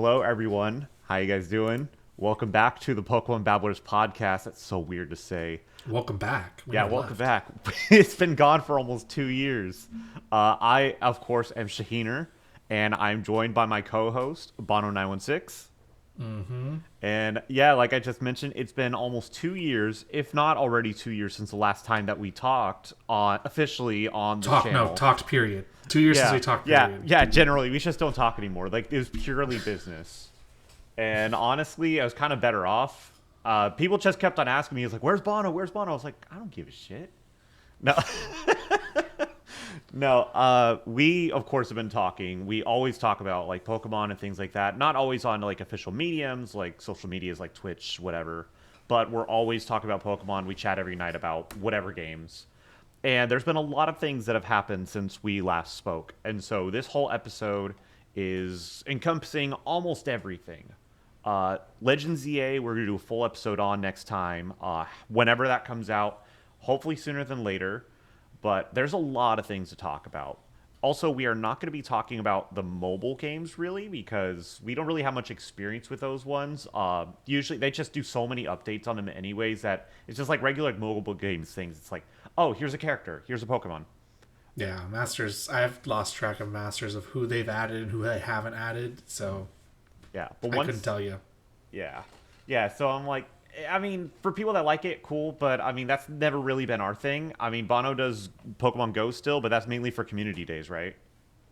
Hello, everyone. How you guys doing? Welcome back to the Pokemon Babblers podcast. That's so weird to say. Welcome back. Yeah, welcome back. It's been gone for almost 2 years. I, of course, am Shaheener, and I'm joined by my co-host, Bano916. Mm-hmm. And yeah, like I just mentioned, it's been almost 2 years, if not already 2 years, since the last time that we talked officially on the channel. Talked period. 2 years since we talked period. Yeah, generally, we just don't talk anymore. Like, it was purely business. And honestly, I was kind of better off. People just kept on asking me, like, where's Bono? Where's Bono? I was like, I don't give a shit. No. No, we, of course, have been talking. We always talk about, like, Pokemon and things like that. Not always on, like, official mediums, like social medias like Twitch, whatever. But we're always talking about Pokemon. We chat every night about whatever games. And there's been a lot of things that have happened since we last spoke. And so this whole episode is encompassing almost everything. Legends EA, we're going to do a full episode on next time. Whenever that comes out, hopefully sooner than later. But there's a lot of things to talk about. Also, we are not going to be talking about the mobile games, really, because we don't really have much experience with those ones. Usually, they just do so many updates on them anyways that it's just like regular mobile games things. It's like, oh, here's a character. Here's a Pokemon. Yeah, Masters. I've lost track of Masters of who they've added and who they haven't added. So yeah, but I couldn't tell you. Yeah. Yeah, so I'm like, I mean, for people that like it, cool, but I mean, that's never really been our thing. I mean, Bono does Pokemon Go still, but that's mainly for community days, right?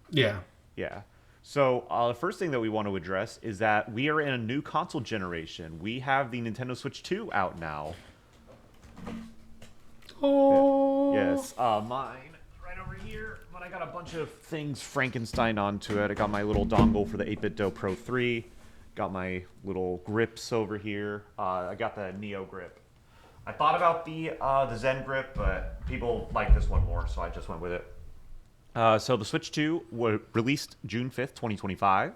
Yeah. Yeah. So the first thing that we want to address is that we are in a new console generation. We have the Nintendo Switch 2 out now. Oh. Yeah. Yes. Mine right over here, but I got a bunch of things Frankenstein onto it. I got my little dongle for the 8-Bit Do Pro 3. Got my little grips over here. I got the Neo grip. I thought about the Zen grip, but people like this one more, so I just went with it. So the Switch 2 was released June 5th, 2025.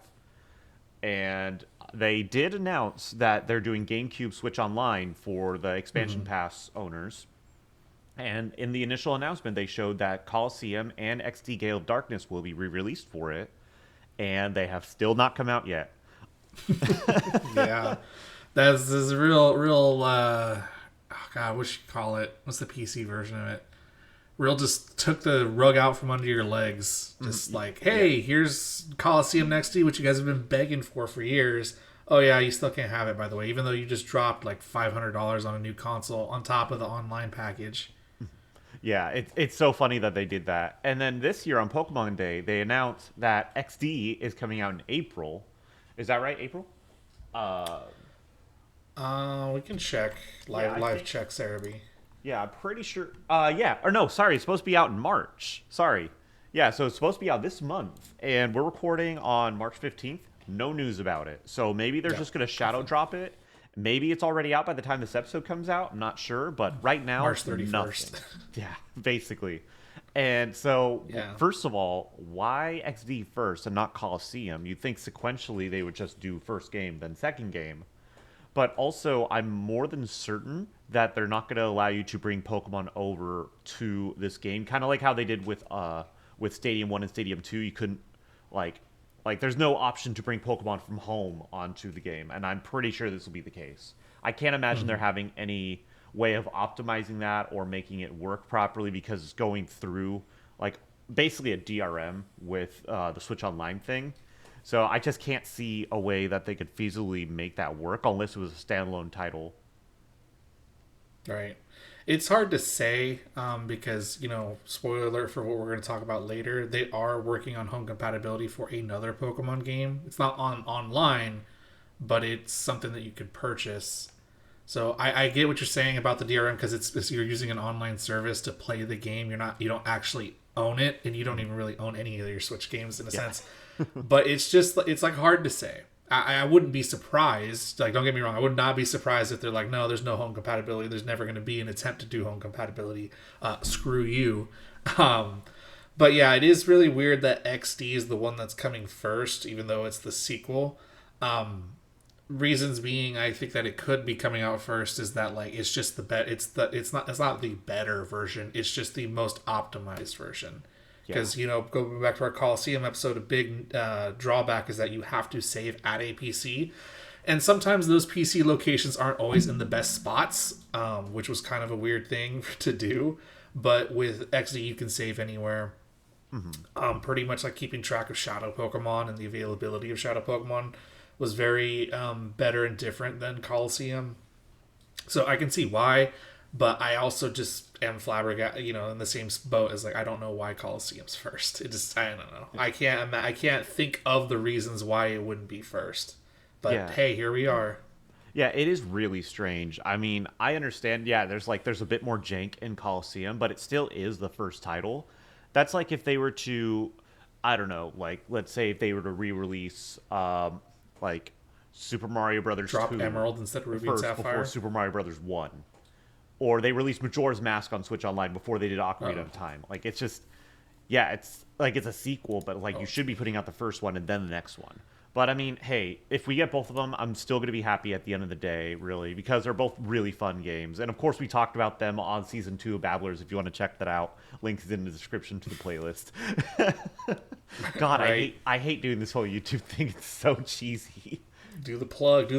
And they did announce that they're doing GameCube Switch Online for the expansion pass owners. And in the initial announcement, they showed that Colosseum and XD Gale of Darkness will be re-released for it. And they have still not come out yet. Yeah, this is real. Oh God, what should you call it? What's the PC version of it? Real just took the rug out from under your legs. Just like, hey, here's Colosseum XD, which you guys have been begging for years. Oh yeah, you still can't have it, by the way, even though you just dropped like $500 on a new console on top of the online package. Yeah, it's so funny that they did that. And then this year on Pokemon Day, they announced that XD is coming out in April. Is that right, April? We can check live check, Cerebi. Yeah, I'm pretty sure. Yeah, or no, sorry, it's supposed to be out in March. Sorry. Yeah, so it's supposed to be out this month, and we're recording on March 15th. No news about it. So maybe they're just going to shadow drop it. Maybe it's already out by the time this episode comes out. I'm not sure, but right now, March 31st. Yeah, basically. And so, Yeah. First of all, why XD first and not Colosseum? You'd think sequentially they would just do first game, then second game. But also, I'm more than certain that they're not going to allow you to bring Pokemon over to this game. Kind of like how they did with Stadium 1 and Stadium 2. You couldn't, like there's no option to bring Pokemon from home onto the game. And I'm pretty sure this will be the case. I can't imagine they're having any way of optimizing that or making it work properly because it's going through like basically a DRM with the Switch Online thing. So I just can't see a way that they could feasibly make that work unless it was a standalone title. Right. It's hard to say because, spoiler alert for what we're going to talk about later, they are working on home compatibility for another Pokemon game. It's not online, but it's something that you could purchase. So I get what you're saying about the DRM because it's you're using an online service to play the game. You don't actually own it, and you don't even really own any of your Switch games in a sense. But it's like hard to say. I wouldn't be surprised. Like, don't get me wrong, I would not be surprised if they're like, no, there's no home compatibility. There's never going to be an attempt to do home compatibility. Screw you. But yeah, it is really weird that XD is the one that's coming first, even though it's the sequel. Reasons being, I think that it could be coming out first is that like it's just the it's not the better version. It's just the most optimized version. Yeah. Because, going back to our Colosseum episode, a big drawback is that you have to save at a PC. And sometimes those PC locations aren't always in the best spots, which was kind of a weird thing to do. But with XD, you can save anywhere. Pretty much like keeping track of shadow Pokemon and the availability of shadow Pokemon was very better and different than Colosseum. So I can see why, but I also just am flabbergasted, in the same boat as like I don't know why Colosseum's first. I don't know. I can't think of the reasons why it wouldn't be first. But hey, here we are. Yeah, it is really strange. I mean, I understand. Yeah, there's a bit more jank in Colosseum, but it still is the first title. That's like if they were to, I don't know, like let's say if they were to re-release, like Super Mario Brothers Drop 2 Emerald instead of Ruby and first Sapphire before Super Mario Brothers 1, or they released Majora's Mask on Switch Online before they did Ocarina of Time. Like it's just, yeah, it's like it's a sequel, but like you should be putting out the first one and then the next one. But I mean, hey, if we get both of them, I'm still going to be happy at the end of the day, really, because they're both really fun games. And of course, we talked about them on Season 2 of Babblers. If you want to check that out, link is in the description to the playlist. God, right. I hate doing this whole YouTube thing. It's so cheesy. Do the plug.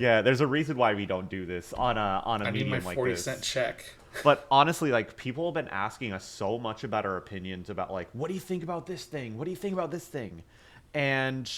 Yeah, there's a reason why we don't do this on a medium like this. I need my 40-cent check. But honestly, like, people have been asking us so much about our opinions about, like, what do you think about this thing? What do you think about this thing? And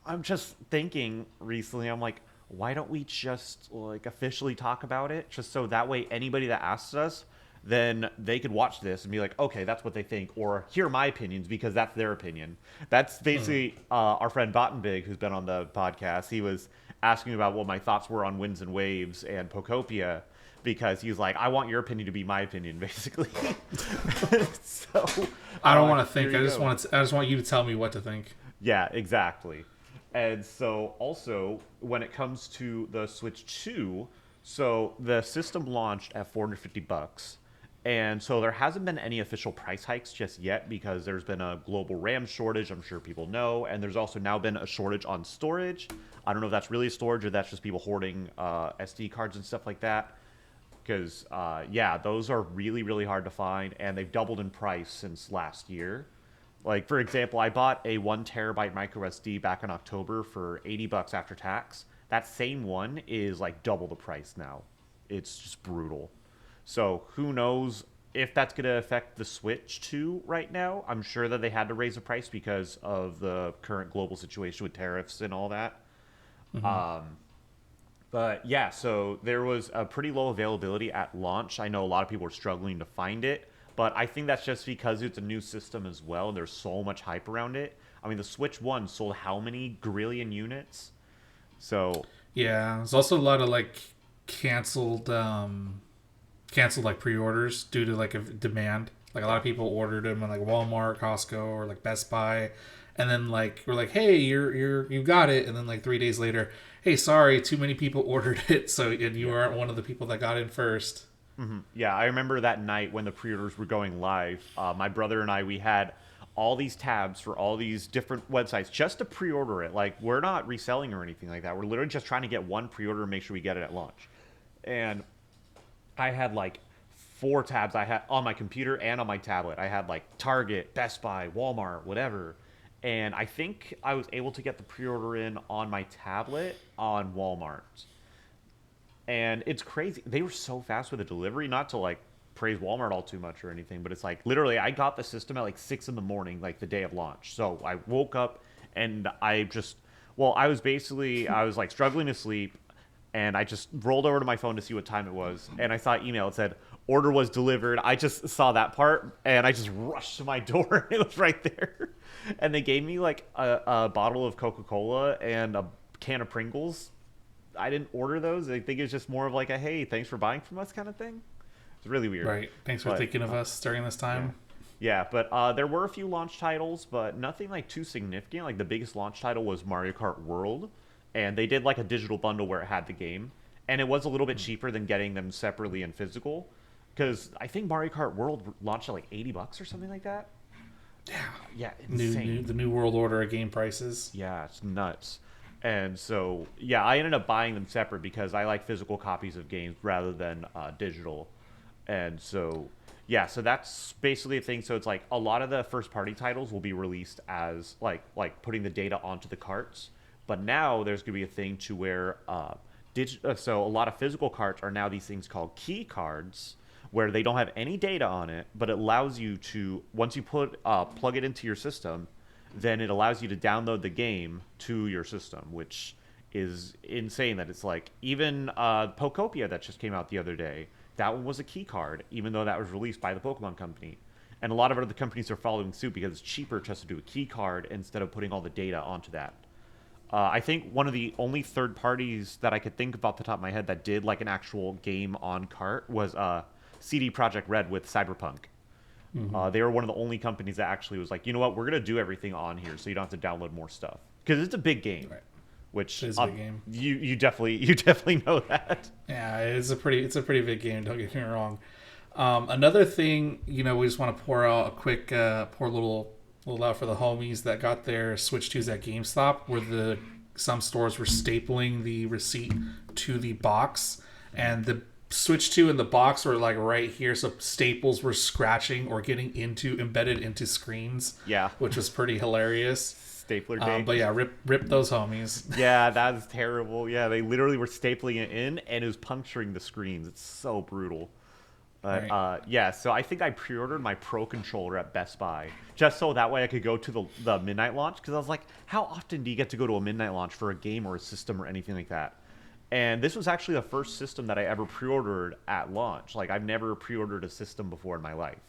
I'm just thinking recently, I'm like, why don't we just like officially talk about it? Just so that way anybody that asks us, then they could watch this and be like, okay, that's what they think, or hear my opinions because that's their opinion. That's basically our friend Bottenbig, who's been on the podcast. He was asking about what my thoughts were on Winds and Waves and Pokopia because he's like, I want your opinion to be my opinion, basically. So I don't want to think. I just want you to tell me what to think. Yeah, exactly. And so also when it comes to the Switch 2, so the system launched at $450. And so there hasn't been any official price hikes just yet because there's been a global RAM shortage, I'm sure people know, and there's also now been a shortage on storage. I don't know if that's really storage or that's just people hoarding SD cards and stuff like that. Because, yeah, those are really, really hard to find, and they've doubled in price since last year. Like, for example, I bought a 1 terabyte micro SD back in October for $80 after tax. That same one is like double the price now. It's just brutal. So who knows if that's going to affect the Switch 2 right now. I'm sure that they had to raise the price because of the current global situation with tariffs and all that. But yeah, so there was a pretty low availability at launch. I know a lot of people were struggling to find it. But I think that's just because it's a new system as well. And there's so much hype around it. I mean, the Switch 1 sold how many grillion units? So yeah, there's also a lot of like canceled like pre-orders due to like a demand. Like a lot of people ordered them in like Walmart, Costco, or like Best Buy, and then like we're like, hey, you got it, and then like 3 days later, hey, sorry, too many people ordered it, so and you aren't one of the people that got in first. Yeah, I remember that night when the pre-orders were going live. My brother and I, we had all these tabs for all these different websites just to pre-order it. Like, we're not reselling or anything like that. We're literally just trying to get one pre-order and make sure we get it at launch. And I had like 4 tabs I had on my computer and on my tablet. I had like Target, Best Buy, Walmart, whatever. And I think I was able to get the pre-order in on my tablet on Walmart. And it's crazy. They were so fast with the delivery, not to like praise Walmart all too much or anything, but it's like literally I got the system at like 6 in the morning, like the day of launch. So I woke up and I was like struggling to sleep, and I just rolled over to my phone to see what time it was, and I saw an email. It said order was delivered. I just saw that part and I just rushed to my door and it was right there. And they gave me like a bottle of Coca-Cola and a can of Pringles. I didn't order those. I think it's just more of like a, hey, thanks for buying from us kind of thing. It's really weird. Right. Thanks for thinking of us during this time. Yeah, but there were a few launch titles, but nothing like too significant. Like the biggest launch title was Mario Kart World, and they did like a digital bundle where it had the game, and it was a little bit cheaper than getting them separately in physical, because I think Mario Kart World launched at like $80 or something like that. Yeah, insane. The new world order of game prices. Yeah, it's nuts. And so, yeah, I ended up buying them separate because I like physical copies of games rather than digital. And so, yeah, so that's basically a thing. So it's like a lot of the first party titles will be released as like putting the data onto the carts. But now there's going to be a thing to where so a lot of physical cards are now these things called key cards where they don't have any data on it, but it allows you to, once you plug it into your system, then it allows you to download the game to your system, which is insane. That it's like even Pokopia that just came out the other day, that one was a key card, even though that was released by the Pokemon Company. And a lot of other companies are following suit because it's cheaper just to do a key card instead of putting all the data onto that. I think one of the only third parties that I could think of off the top of my head that did like an actual game on cart was CD Projekt Red with Cyberpunk. They were one of the only companies that actually was like, you know what, we're gonna do everything on here, so you don't have to download more stuff because it's a big game. Right. Which It is a big game. You definitely know that. Yeah, it's a pretty big game. Don't get me wrong. Another thing, we just want to pour out a quick, pour a little out for the homies that got their Switch 2s at GameStop, where some stores were stapling the receipt to the box, and the Switch 2 and the box were like right here, so staples were scratching or getting embedded into screens. Yeah, which was pretty hilarious. Stapler day. But yeah, rip those homies. Yeah, that is terrible. Yeah, they literally were stapling it in, and it was puncturing the screens. It's so brutal. But Right. yeah, so I think I pre-ordered my Pro controller at Best Buy just so that way I could go to the midnight launch, because I was like, how often do you get to go to a midnight launch for a game or a system or anything like that? And this was actually the first system that I ever pre-ordered at launch. Like, I've never pre-ordered a system before in my life.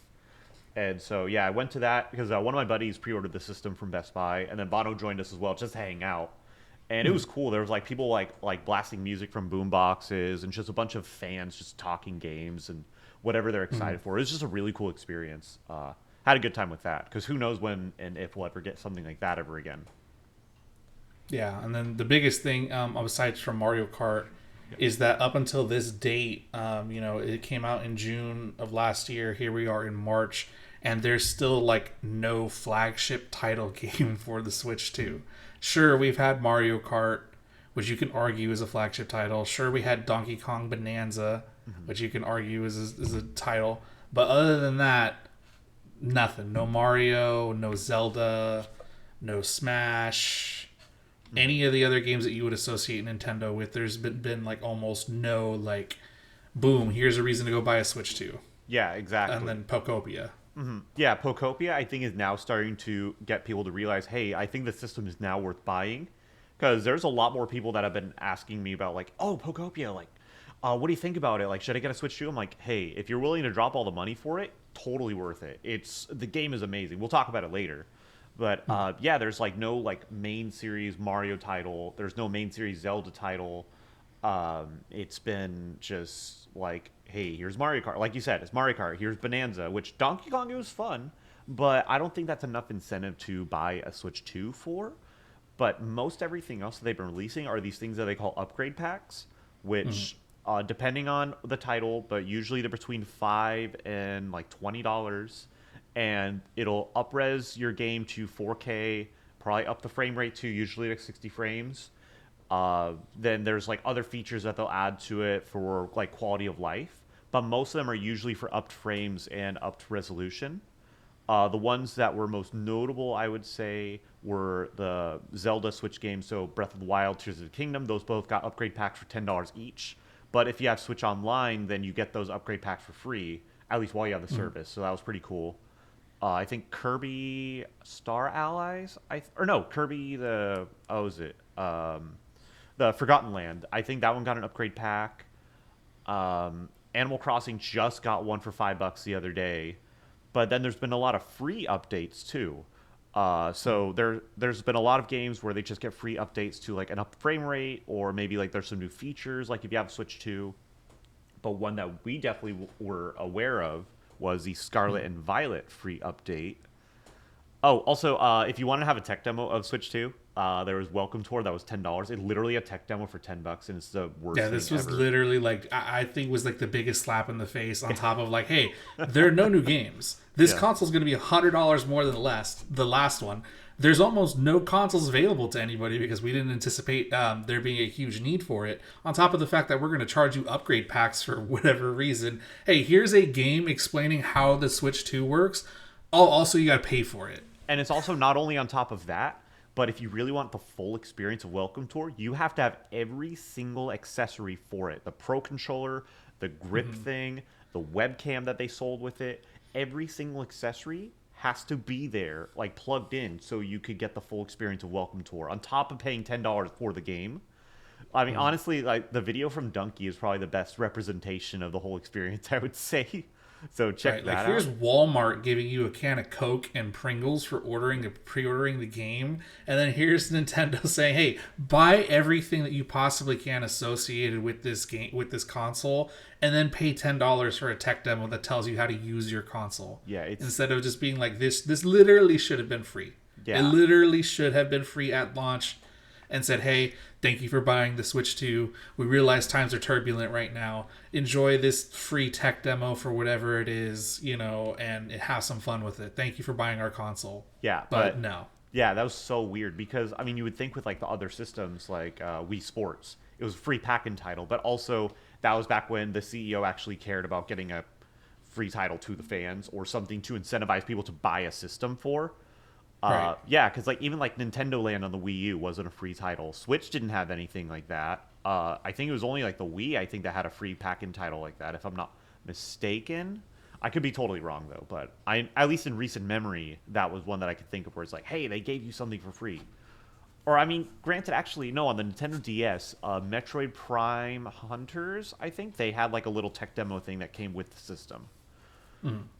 And so, yeah, I went to that because one of my buddies pre-ordered the system from Best Buy, and then Bano joined us as well, just to hang out. And it was cool. There was like people like blasting music from boom boxes and just a bunch of fans just talking games and whatever they're excited for. It was just a really cool experience. Had a good time with that, because who knows when and if we'll ever get something like that ever again. Yeah, and then the biggest thing, besides from Mario Kart, is that up until this date, it came out in June of last year. Here we are in March, and there's still like no flagship title game for the Switch 2. Sure, we've had Mario Kart, which you can argue is a flagship title. Sure, we had Donkey Kong Bonanza, which you can argue is a title. But other than that, nothing. No Mario, no Zelda, no Smash. Any of the other games that you would associate Nintendo with, there's been like almost no like, boom, here's a reason to go buy a Switch 2. Yeah, exactly. And then Pokopia. Yeah, Pokopia, I think, is now starting to get people to realize, hey, I think the system is now worth buying. Because there's a lot more people that have been asking me about, like, oh, Pokopia, like, what do you think about it? Like, should I get a Switch 2? I'm like, hey, if you're willing to drop all the money for it, totally worth it. The game is amazing. We'll talk about it later. But, yeah, there's, like, no, like, main series Mario title. There's no main series Zelda title. It's been just, like, hey, here's Mario Kart. Like you said, it's Mario Kart. Here's Bonanza, which Donkey Kong, it was fun. But I don't think that's enough incentive to buy a Switch 2 for. But most everything else that they've been releasing are these things that they call upgrade packs, which, depending on the title, but usually they're between $5 and like $20, and it'll up-res your game to 4K, probably up the frame rate to usually like 60 frames. Then there's like other features that they'll add to it for like quality of life, but most of them are usually for upped frames and upped resolution. The ones that were most notable, I would say, were the Zelda Switch games, so Breath of the Wild, Tears of the Kingdom. Those both got upgrade packs for $10 each. But if you have Switch Online, then you get those upgrade packs for free, at least while you have the service. So that was pretty cool. I think Kirby Star Allies, Kirby the Forgotten Land. I think that one got an upgrade pack. Animal Crossing just got one for $5 the other day. But then there's been a lot of free updates too. So there's been a lot of games where they just get free updates to like an up frame rate, or maybe like there's some new features, like if you have Switch 2. But one that we definitely were aware of was the Scarlet and Violet free update. Oh, also, if you want to have a tech demo of Switch 2, There was Welcome Tour that was $10. It literally a tech demo for $10, and it's the worst Yeah, thing this was ever. literally like I think was like the biggest slap in the face on top of like, hey, there are no new games. This Yeah. console is going to be $100 more than the last one. There's almost no consoles available to anybody because we didn't anticipate there being a huge need for it. On top of the fact that we're going to charge you upgrade packs for whatever reason. Hey, here's a game explaining how the Switch 2 works. Oh, also you got to pay for it. And it's also not only on top of that, but if you really want the full experience of Welcome Tour, you have to have every single accessory for it. The Pro Controller, the grip thing, the webcam that they sold with it. Every single accessory has to be there, like plugged in, so you could get the full experience of Welcome Tour on top of paying $10 for the game. I mean, honestly, like the video from Donkey is probably the best representation of the whole experience, I would say. So check Right, that like here's out. Walmart giving you a can of Coke and Pringles for pre-ordering the game, and then here's Nintendo saying, "Hey, buy everything that you possibly can associated with this game, with this console, and then pay $10 for a tech demo that tells you how to use your console." Yeah, it's Instead of just being like this. This literally should have been free. It yeah. literally should have been free at launch, and said, "Hey, thank you for buying the Switch 2. We realize times are turbulent right now. Enjoy this free tech demo for whatever it is, and have some fun with it. Thank you for buying our console." Yeah, But no. yeah, that was so weird because I mean, you would think with like the other systems like Wii Sports, it was a free pack-in title, but also that was back when the CEO actually cared about getting a free title to the fans or something to incentivize people to buy a system for. Right. Yeah, because like even like Nintendo Land on the Wii U wasn't a free title. Switch didn't have anything like that. I think it was only like the Wii. I think that had a free pack-in title like that, if I'm not mistaken. I could be totally wrong though, but I at least in recent memory that was one that I could think of where it's like, hey, they gave you something for free. Or I mean, granted, actually no, on the Nintendo DS, Metroid Prime Hunters, I think they had like a little tech demo thing that came with the system.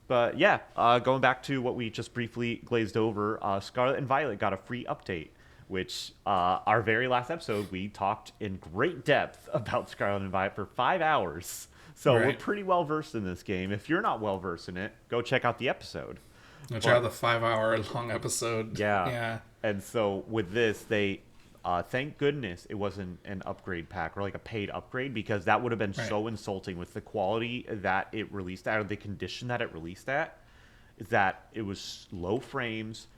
But yeah, going back to what we just briefly glazed over, Scarlet and Violet got a free update, which our very last episode, we talked in great depth about Scarlet and Violet for 5 hours. So we're Right. pretty well versed in this game. If you're not well versed in it, go check out the episode. Which But out the 5 hour long episode. yeah. Yeah. And so with this, they thank goodness it wasn't an upgrade pack or like a paid upgrade because that would have been Right. so insulting with the quality that it released at or the condition that it released at. Is that it was low frames,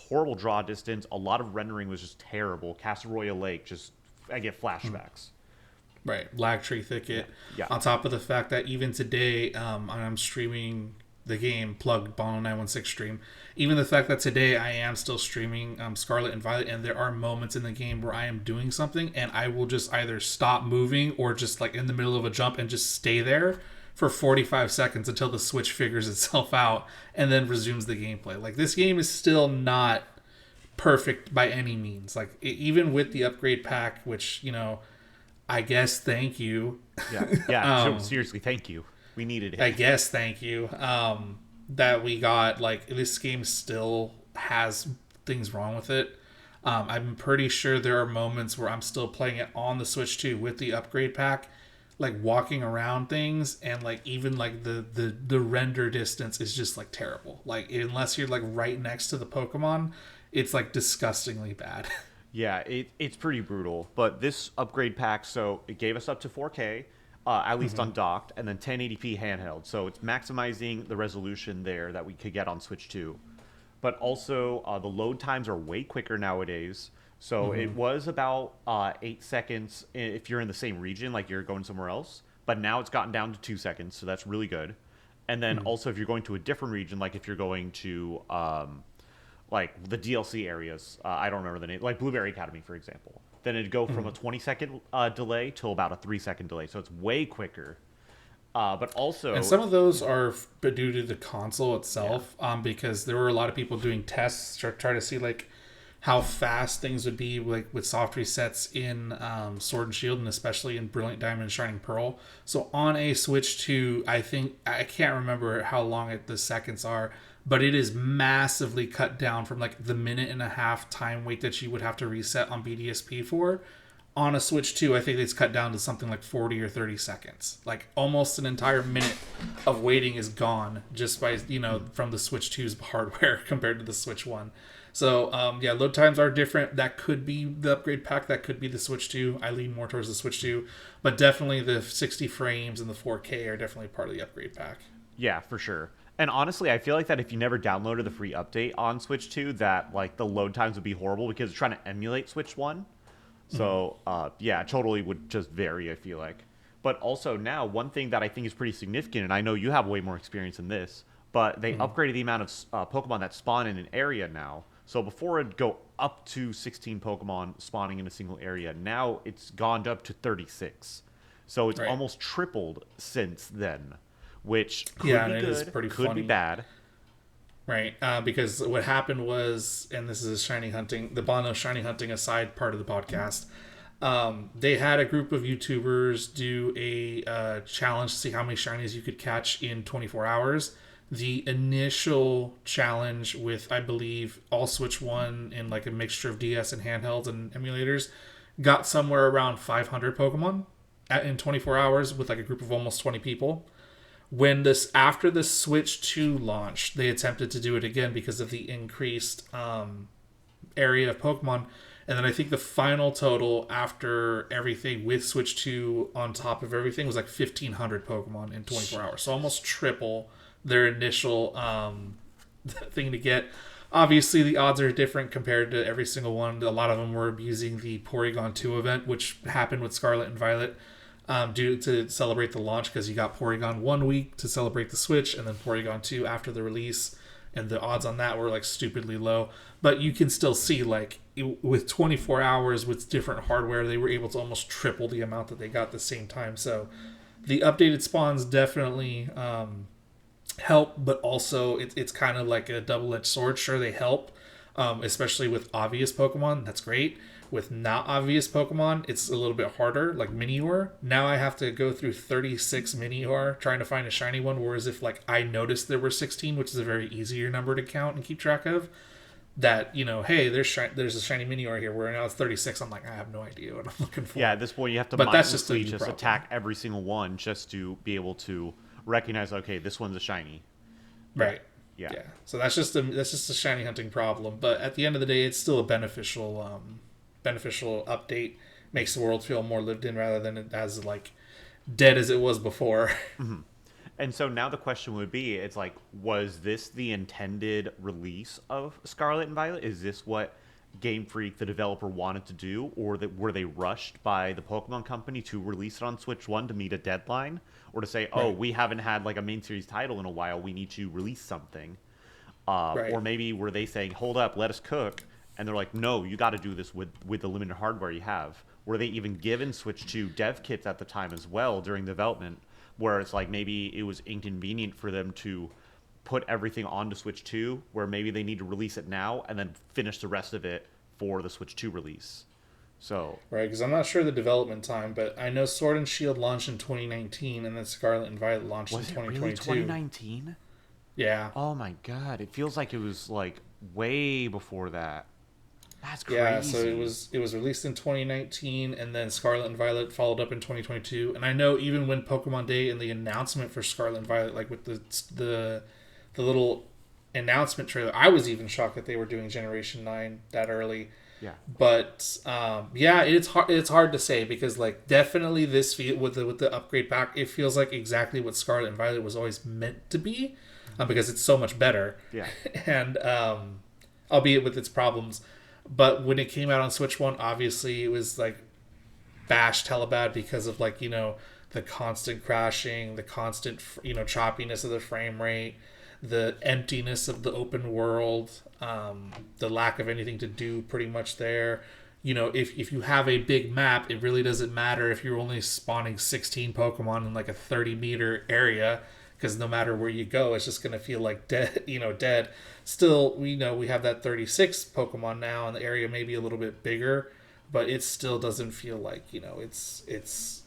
horrible draw distance, a lot of rendering was just terrible. Castle Lake, just I get flashbacks. Right, Lag Tree Thicket. Yeah. On top of the fact that even today, I'm streaming the game, plugged Bano 916 stream. Even the fact that today I am still streaming Scarlet and Violet, and there are moments in the game where I am doing something and I will just either stop moving or just like in the middle of a jump and just stay there for 45 seconds until the Switch figures itself out and then resumes the gameplay. Like this game is still not perfect by any means. Like even with the upgrade pack, which I guess thank you. Yeah, yeah. Seriously, thank you. We needed it. I guess thank you. That we got like this game still has things wrong with it. I'm pretty sure there are moments where I'm still playing it on the Switch 2 with the upgrade pack, like walking around things, and like even like the render distance is just like terrible. Like unless you're like right next to the Pokemon, it's like disgustingly bad. Yeah, it's pretty brutal. But this upgrade pack, so it gave us up to 4K, at least undocked, and then 1080p handheld. So it's maximizing the resolution there that we could get on Switch 2. But also, the load times are way quicker nowadays. So it was about 8 seconds if you're in the same region, like you're going somewhere else. But now it's gotten down to 2 seconds, so that's really good. And then also, if you're going to a different region, like if you're going to like the DLC areas, I don't remember the name, like Blueberry Academy, for example, then it'd go from a 20-second delay to about a 3-second delay. So it's way quicker. But also, And some of those are due to the console itself, because there were a lot of people doing tests to try to see like how fast things would be like with soft resets in Sword and Shield, and especially in Brilliant Diamond and Shining Pearl. So on a Switch 2, I can't remember how long the seconds are, but it is massively cut down from like the minute and a half time wait that you would have to reset on BDSP for. On a Switch 2, I think it's cut down to something like 40 or 30 seconds. Like almost an entire minute of waiting is gone just by, from the Switch 2's hardware compared to the Switch 1. So yeah, load times are different. That could be the upgrade pack. That could be the Switch 2. I lean more towards the Switch 2, but definitely the 60 frames and the 4K are definitely part of the upgrade pack. Yeah, for sure. And honestly, I feel like that if you never downloaded the free update on Switch 2, that like the load times would be horrible because it's trying to emulate Switch 1. So, yeah, totally would just vary, I feel like. But also now, one thing that I think is pretty significant, and I know you have way more experience in this, but they upgraded the amount of Pokemon that spawn in an area now. So before it'd go up to 16 Pokemon spawning in a single area, now it's gone up to 36. So it's Right. almost tripled since then, which could Yeah, be and it is good, pretty could be funny. bad. Right, because what happened was, and this is shiny hunting, the Bano shiny hunting aside part of the podcast. They had a group of YouTubers do a challenge to see how many shinies you could catch in 24 hours. The initial challenge with, I believe, all Switch 1 and like a mixture of DS and handhelds and emulators got somewhere around 500 Pokemon in 24 hours with like a group of almost 20 people. When this after the Switch 2 launched, they attempted to do it again because of the increased area of Pokemon. And then I think the final total after everything with Switch 2 on top of everything was like 1,500 Pokemon in 24 hours. So almost triple their initial thing to get. Obviously, the odds are different compared to every single one. A lot of them were abusing the Porygon 2 event, which happened with Scarlet and Violet due to celebrate the launch because you got Porygon 1 week to celebrate the Switch and then Porygon 2 after the release. And the odds on that were like stupidly low. But you can still see like with 24 hours with different hardware, they were able to almost triple the amount that they got at the same time. So the updated spawns definitely help, but also it's kind of like a double-edged sword. Sure, they help, especially with obvious Pokemon. That's great. With not obvious Pokemon, it's a little bit harder, like Minior. Now I have to go through 36 Minior trying to find a shiny one, whereas if like I noticed there were 16, which is a very easier number to count and keep track of, that, you know, hey, there's a shiny Minior here, where now it's 36. I'm like, I have no idea what I'm looking for. Yeah, at this point, you have to But that's just a mindlessly new just problem. attack every single one just to be able to recognize, okay, this one's a shiny. Right. Yeah. Yeah. So that's just a shiny hunting problem. But at the end of the day, it's still a beneficial update. Makes the world feel more lived in rather than it as like dead as it was before. And so now the question would be, it's like, was this the intended release of Scarlet and Violet? Is this what Game Freak, the developer, wanted to do? Or were they rushed by the Pokemon Company to release it on Switch 1 to meet a deadline? Or to say, oh, Right. we haven't had like a main series title in a while, we need to release something. Right. Or maybe were they saying, hold up, let us cook? And they're like, no, you got to do this with the limited hardware you have. Were they even given Switch 2 dev kits at the time as well during development? Where it's like maybe it was inconvenient for them to put everything onto Switch 2, where maybe they need to release it now and then finish the rest of it for the Switch 2 release. So, Right, because I'm not sure the development time, but I know Sword and Shield launched in 2019, and then Scarlet and Violet launched in was it 2022. really 2019? Yeah, Oh my god, it feels like it was like way before that. That's crazy. yeah. So it was released in 2019, and then Scarlet and Violet followed up in 2022. And I know even when Pokemon Day and the announcement for Scarlet and Violet, like with the little announcement trailer, I was even shocked that they were doing Generation 9 that early. Yeah. But yeah, it's hard to say because like definitely this with the upgrade pack, it feels like exactly what Scarlet and Violet was always meant to be, because it's so much better. Yeah. And albeit with its problems. But when it came out on Switch 1, obviously it was like bashed hella bad because of like, the constant crashing, the constant, choppiness of the frame rate, the emptiness of the open world, the lack of anything to do pretty much there. If you have a big map, it really doesn't matter if you're only spawning 16 Pokemon in like a 30-meter area, because no matter where you go, it's just going to feel like dead, dead. Still, we know we have that 36 Pokemon now, and the area may be a little bit bigger, but it still doesn't feel like, it's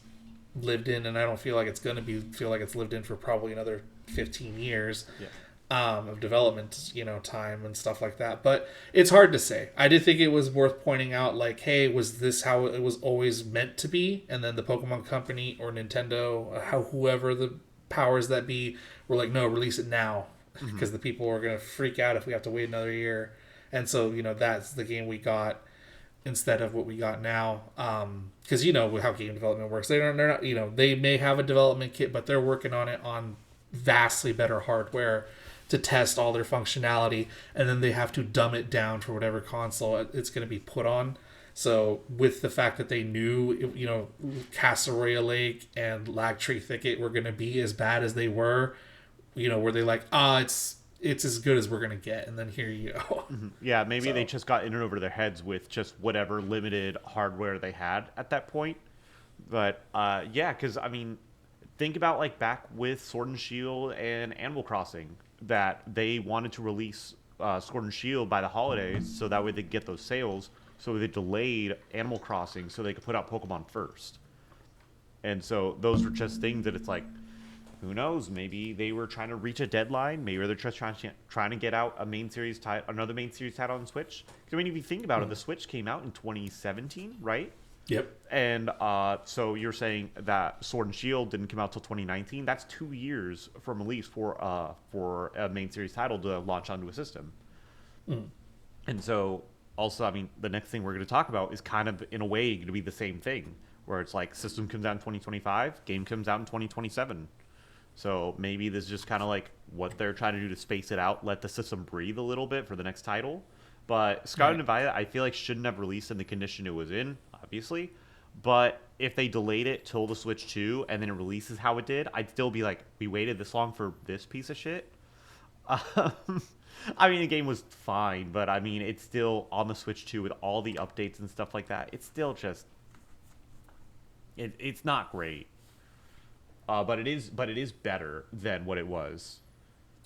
lived in, and I don't feel like it's going to feel like it's lived in for probably another 15 years. Yeah. Of development, time and stuff like that. But it's hard to say. I did think it was worth pointing out, like, hey, was this how it was always meant to be? And then the Pokemon Company or Nintendo, whoever the powers that be, were like, no, release it now, because the people are going to freak out if we have to wait another year. And so, that's the game we got instead of what we got now. Because you know how game development works. They're not, they may have a development kit, but they're working on it on vastly better hardware to test all their functionality, and then they have to dumb it down for whatever console it's going to be put on. So with the fact that they knew, Casseroya Lake and Lag Tree Thicket were going to be as bad as they were, were they like, it's as good as we're going to get, and then here you go. Yeah, maybe they just got in and over their heads with just whatever limited hardware they had at that point. But yeah, because I mean, think about like back with Sword and Shield and Animal Crossing, that they wanted to release Sword and Shield by the holidays so that way they could get those sales. So they delayed Animal Crossing so they could put out Pokemon first. And so those were just things that it's like, who knows? Maybe they were trying to reach a deadline. Maybe they're just trying to get out a another main series title on Switch. Because I mean, if you think about it, the Switch came out in 2017, right? Yep. And so you're saying that Sword and Shield didn't come out till 2019. That's 2 years from release for a main series title to launch onto a system. And so also, I mean, the next thing we're going to talk about is kind of in a way going to be the same thing, where it's like system comes out in 2025, game comes out in 2027. So maybe this is just kind of like what they're trying to do to space it out, let the system breathe a little bit for the next title. But Scarlet and Violet, I feel like shouldn't have released in the condition it was in, obviously. But if they delayed it till the Switch 2 and then it releases how it did, I'd still be like, we waited this long for this piece of shit? I mean, the game was fine, but I mean, it's still on the Switch 2 with all the updates and stuff like that. It's still just... It's not great. But it is better than what it was.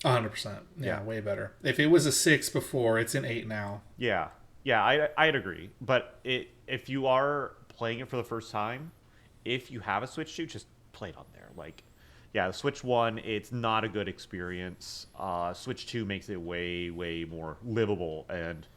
100%. Yeah, way better. If it was a 6 before, it's an 8 now. Yeah, I'd agree. But if you are playing it for the first time, if you have a Switch 2, just play it on there. Like, yeah, the Switch 1, it's not a good experience. Switch 2 makes it way, way more livable, and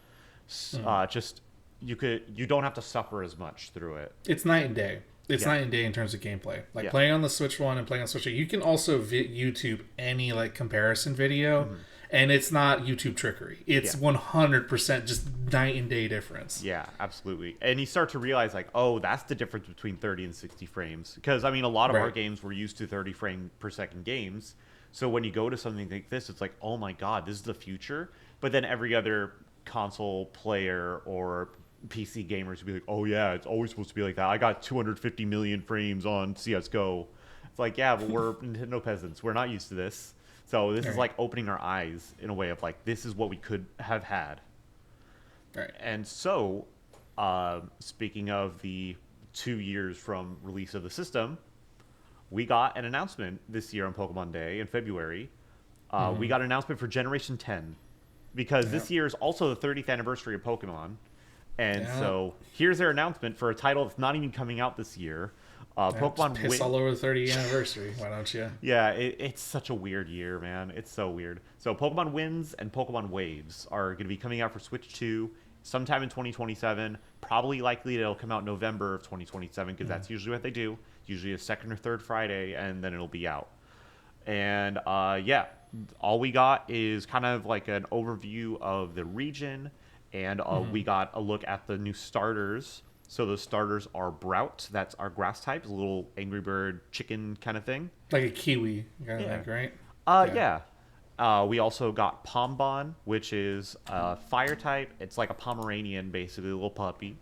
just you don't have to suffer as much through it. It's night and day. It's night and day in terms of gameplay. Like playing on the Switch 1 and playing on Switch 2, you can also YouTube any like comparison video, and it's not YouTube trickery. It's 100% just night and day difference. Yeah, absolutely. And you start to realize like, oh, that's the difference between 30 and 60 frames. Because I mean, a lot of our games were used to 30 frame per second games. So when you go to something like this, it's like, oh my God, this is the future. But then every other console player or PC gamers would be like, oh yeah, it's always supposed to be like that. I got 250 million frames on CSGO. It's like, yeah, but we're Nintendo peasants. We're not used to this. So this is like opening our eyes in a way of like, this is what we could have had. Right. And so, speaking of the 2 years from release of the system, we got an announcement this year on Pokemon Day in February. We got an announcement for Generation 10. Because this year is also the 30th anniversary of Pokemon. And so here's their announcement for a title that's not even coming out this year. Pokemon piss all over the 30th anniversary. Why don't you? Yeah, it's such a weird year, man. It's so weird. So Pokemon Winds and Pokemon Waves are going to be coming out for Switch 2 sometime in 2027. Probably likely it'll come out November of 2027 because that's usually what they do. Usually a second or third Friday, and then it'll be out. And yeah, all we got is kind of like an overview of the region. And we got a look at the new starters. So those starters are Brout. That's our grass type. It's a little Angry Bird chicken kind of thing. Like a kiwi kind of thing, right? Yeah. We also got Pombon, which is fire type. It's like a Pomeranian, basically, a little puppy.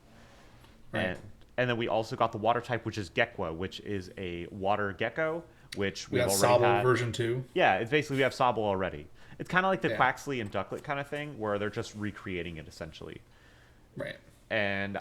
Right. And then we also got the water type, which is Gekwa, which is a water gecko, which we we've got already Sobble had. version 2. Yeah, it's basically we have Sobble already. It's kind of like the Quaxley and Ducklet kind of thing, where they're just recreating it, essentially. Right. And,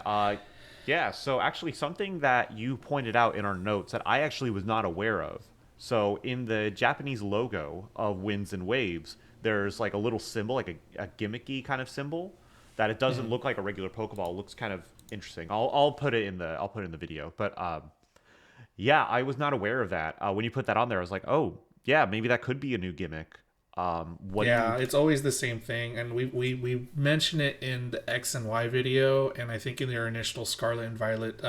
yeah, so actually something that you pointed out in our notes that I actually was not aware of. So in the Japanese logo of Winds and Waves, there's like a little symbol, like a gimmicky kind of symbol, that it doesn't look like a regular Pokeball. It looks kind of interesting. I'll put it in the video. But yeah, I was not aware of that. When you put that on there, I was like, oh, yeah, maybe that could be a new gimmick. It's always the same thing, and we mentioned it in the X and Y video, and I think in their initial Scarlet and Violet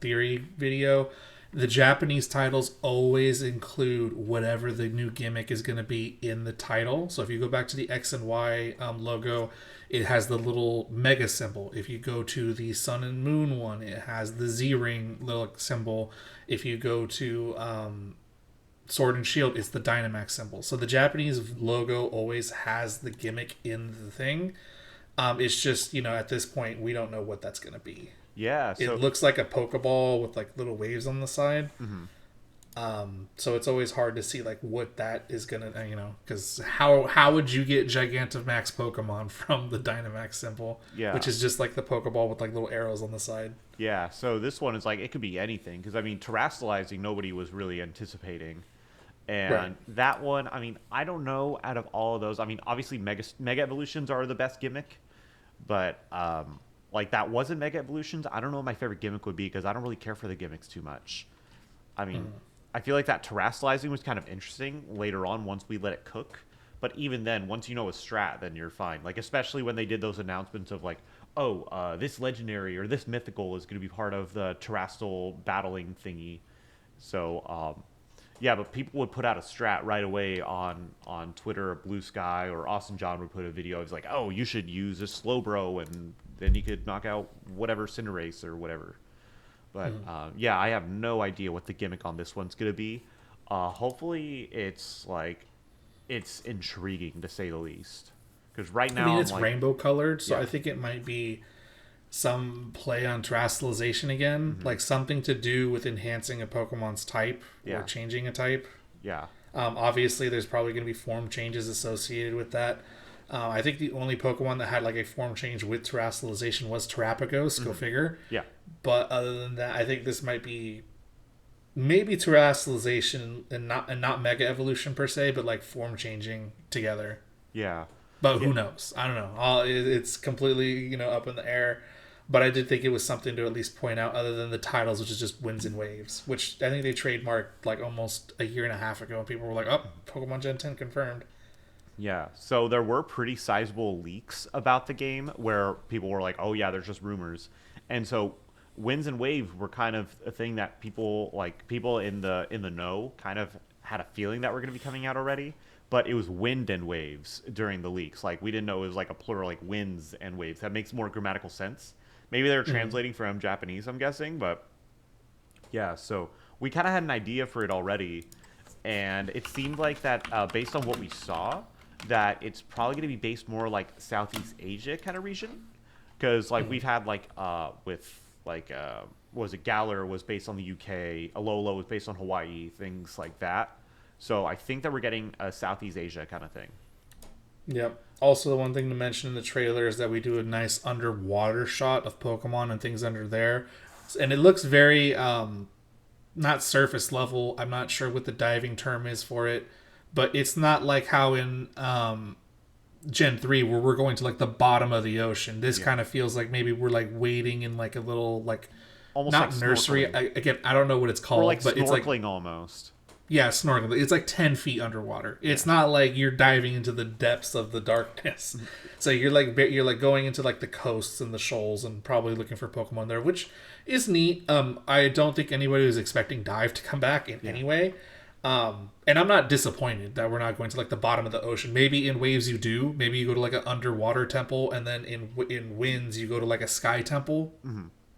theory video, The Japanese titles always include whatever the new gimmick is going to be in the title. So if you go back to the X and Y logo, it has the little mega symbol. If you go to the Sun and Moon one, it has the Z ring little symbol. If you go to Sword and Shield, it's the Dynamax symbol. So the Japanese logo always has the gimmick in the thing. It's just, at this point, we don't know what that's going to be. Yeah, so It looks like a Pokeball with like little waves on the side. So it's always hard to see like what that is gonna, because how would you get Gigantamax Pokemon from the Dynamax symbol? Yeah. Which is just like the Pokeball with like little arrows on the side. yeah, so this one is like it could be anything because I mean, terrestrializing nobody was really anticipating. And Right. that one, I mean, I don't know out of all of those. I mean, obviously mega evolutions are the best gimmick, but like that wasn't mega evolutions. I don't know what my favorite gimmick would be because I don't really care for the gimmicks too much. I mean, I feel like that terrestrializing was kind of interesting later on once we let it cook. But even then, once you know a strat, then you're fine. Like especially when they did those announcements of like, oh, this legendary or this mythical is going to be part of the terrestrial battling thingy. So yeah, but people would put out a strat right away on Twitter or Blue Sky, or Austin John would put a video. It's like, oh, you should use a Slowbro, and then you could knock out whatever Cinderace or whatever. But yeah, I have no idea what the gimmick on this one's gonna be. Hopefully, it's like it's intriguing to say the least. Because right I now, mean, I'm it's like, rainbow colored, so yeah, I think it might be some play on terrestrialization again, like something to do with enhancing a Pokemon's type or yeah, changing a type. yeah, Obviously, there's probably going to be form changes associated with that. I think the only Pokemon that had like a form change with terrestrialization was Terrapagos. Go figure. yeah. But other than that, I think this might be maybe terrestrialization and not mega evolution per se, but like form changing together. Yeah. But Yeah. who knows? I don't know. It's completely up in the air. But I did think it was something to at least point out, other than the titles, which is just Winds and Waves, which I think they trademarked like almost a year and a half ago, and people were like, "Oh, Pokemon Gen 10 confirmed." Yeah. So there were pretty sizable leaks about the game where people were like, "Oh yeah, there's just rumors." And so winds and waves were kind of a thing that people in the know kind of had a feeling that were going to be coming out already, but it was wind and waves during the leaks. Like we didn't know it was like a plural like winds and waves. That makes more grammatical sense. Maybe they're translating from Japanese, I'm guessing, but yeah, so we kind of had an idea for it already, and it seemed like that based on what we saw, that it's probably going to be based more like Southeast Asia kind of region, because like we've had like with like what was it, Galar was based on the UK, Alola was based on Hawaii, things like that. So I think that we're getting a Southeast Asia kind of thing. Yep. Also, the one thing to mention in the trailer is that we do a nice underwater shot of Pokemon and things under there, and it looks very not surface level. I'm not sure what the diving term is for it, but it's not like how in Gen 3 where we're going to like the bottom of the ocean. This Yeah. kind of feels like maybe we're like wading in like a little like Almost not like nursery. snorkeling. Again, I don't know what it's called, Or like but it's like snorkeling almost. yeah, snorkeling. It's like 10 feet underwater. It's not like you're diving into the depths of the darkness. So you're like going into like the coasts and the shoals and probably looking for Pokemon there, which is neat. I don't think anybody was expecting Dive to come back in any way. And I'm not disappointed that we're not going to like the bottom of the ocean. Maybe in waves you do. Maybe you go to like an underwater temple, and then in winds you go to like a sky temple.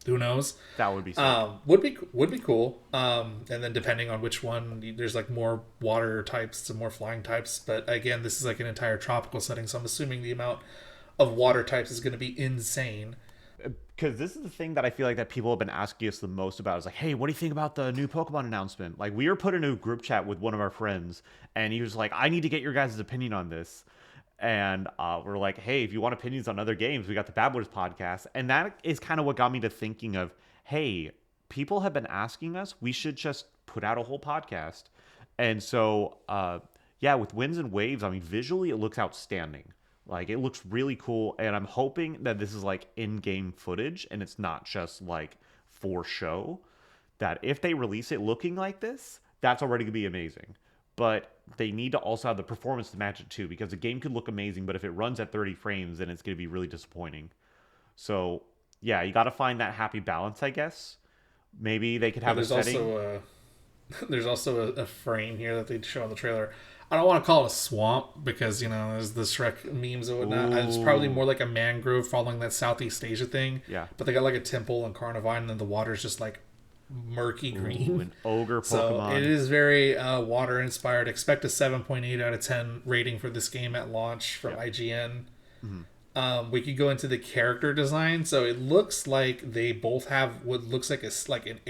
Who knows? That would be sick. Would be cool. And then depending on which one, there's like more water types and more flying types. But again, this is like an entire tropical setting, so I'm assuming the amount of water types is going to be insane. Because this is the thing that I feel like that people have been asking us the most about is like, hey, what do you think about the new Pokemon announcement? Like, we were put in a group chat with one of our friends, and he was like, I need to get your guys' opinion on this. And we're like, hey, if you want opinions on other games, we got the Babblers podcast. And that is kind of what got me to thinking of, hey, people have been asking us, we should just put out a whole podcast. And so, yeah, with Winds and Waves, I mean, visually it looks outstanding. Like, it looks really cool, and I'm hoping that this is, like, in-game footage, and it's not just, like, for show. That if they release it looking like this, that's already going to be amazing. But they need to also have the performance to match it, too, because the game could look amazing, but if it runs at 30 frames, then it's going to be really disappointing. So, yeah, you got to find that happy balance, I guess. Maybe they could have a There's setting. also there's also a frame here that they show in the trailer. I don't want to call it a swamp because there's the Shrek memes and whatnot. It's probably Ooh. more like a mangrove following that Southeast Asia thing. Yeah. But they got like a temple and Carnivine, and then the water's just like murky Ooh, green. an ogre So it Pokemon. is very water inspired. Expect a 7.8 out of 10 rating for this game at launch from Yep. IGN. Mhm. We could go into the character design. So it looks like they both have what looks like an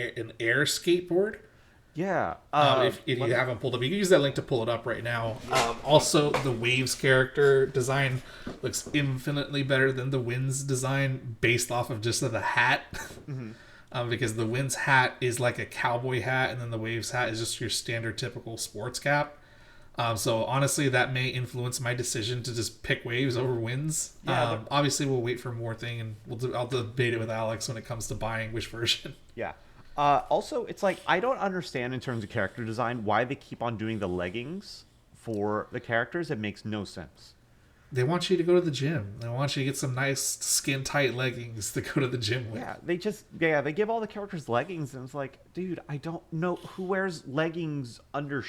air skateboard. Yeah. If you haven't pulled up, you can use that link to pull it up right now. Also, the Waves character design looks infinitely better than the Wind's design based off of just the hat. Because the Wind's hat is like a cowboy hat, and then the Waves hat is just your standard typical sports cap. So honestly, that may influence my decision to just pick Waves over Winds. Yeah, Obviously, we'll wait for more thing, and I'll debate it with Alex when it comes to buying which version. Yeah. Also, it's like I don't understand in terms of character design why they keep on doing the leggings for the characters. It makes no sense. They want you to go to the gym. They want you to get some nice skin tight leggings to go to the gym with. They give all the characters leggings, and it's like, dude, I don't know who wears leggings under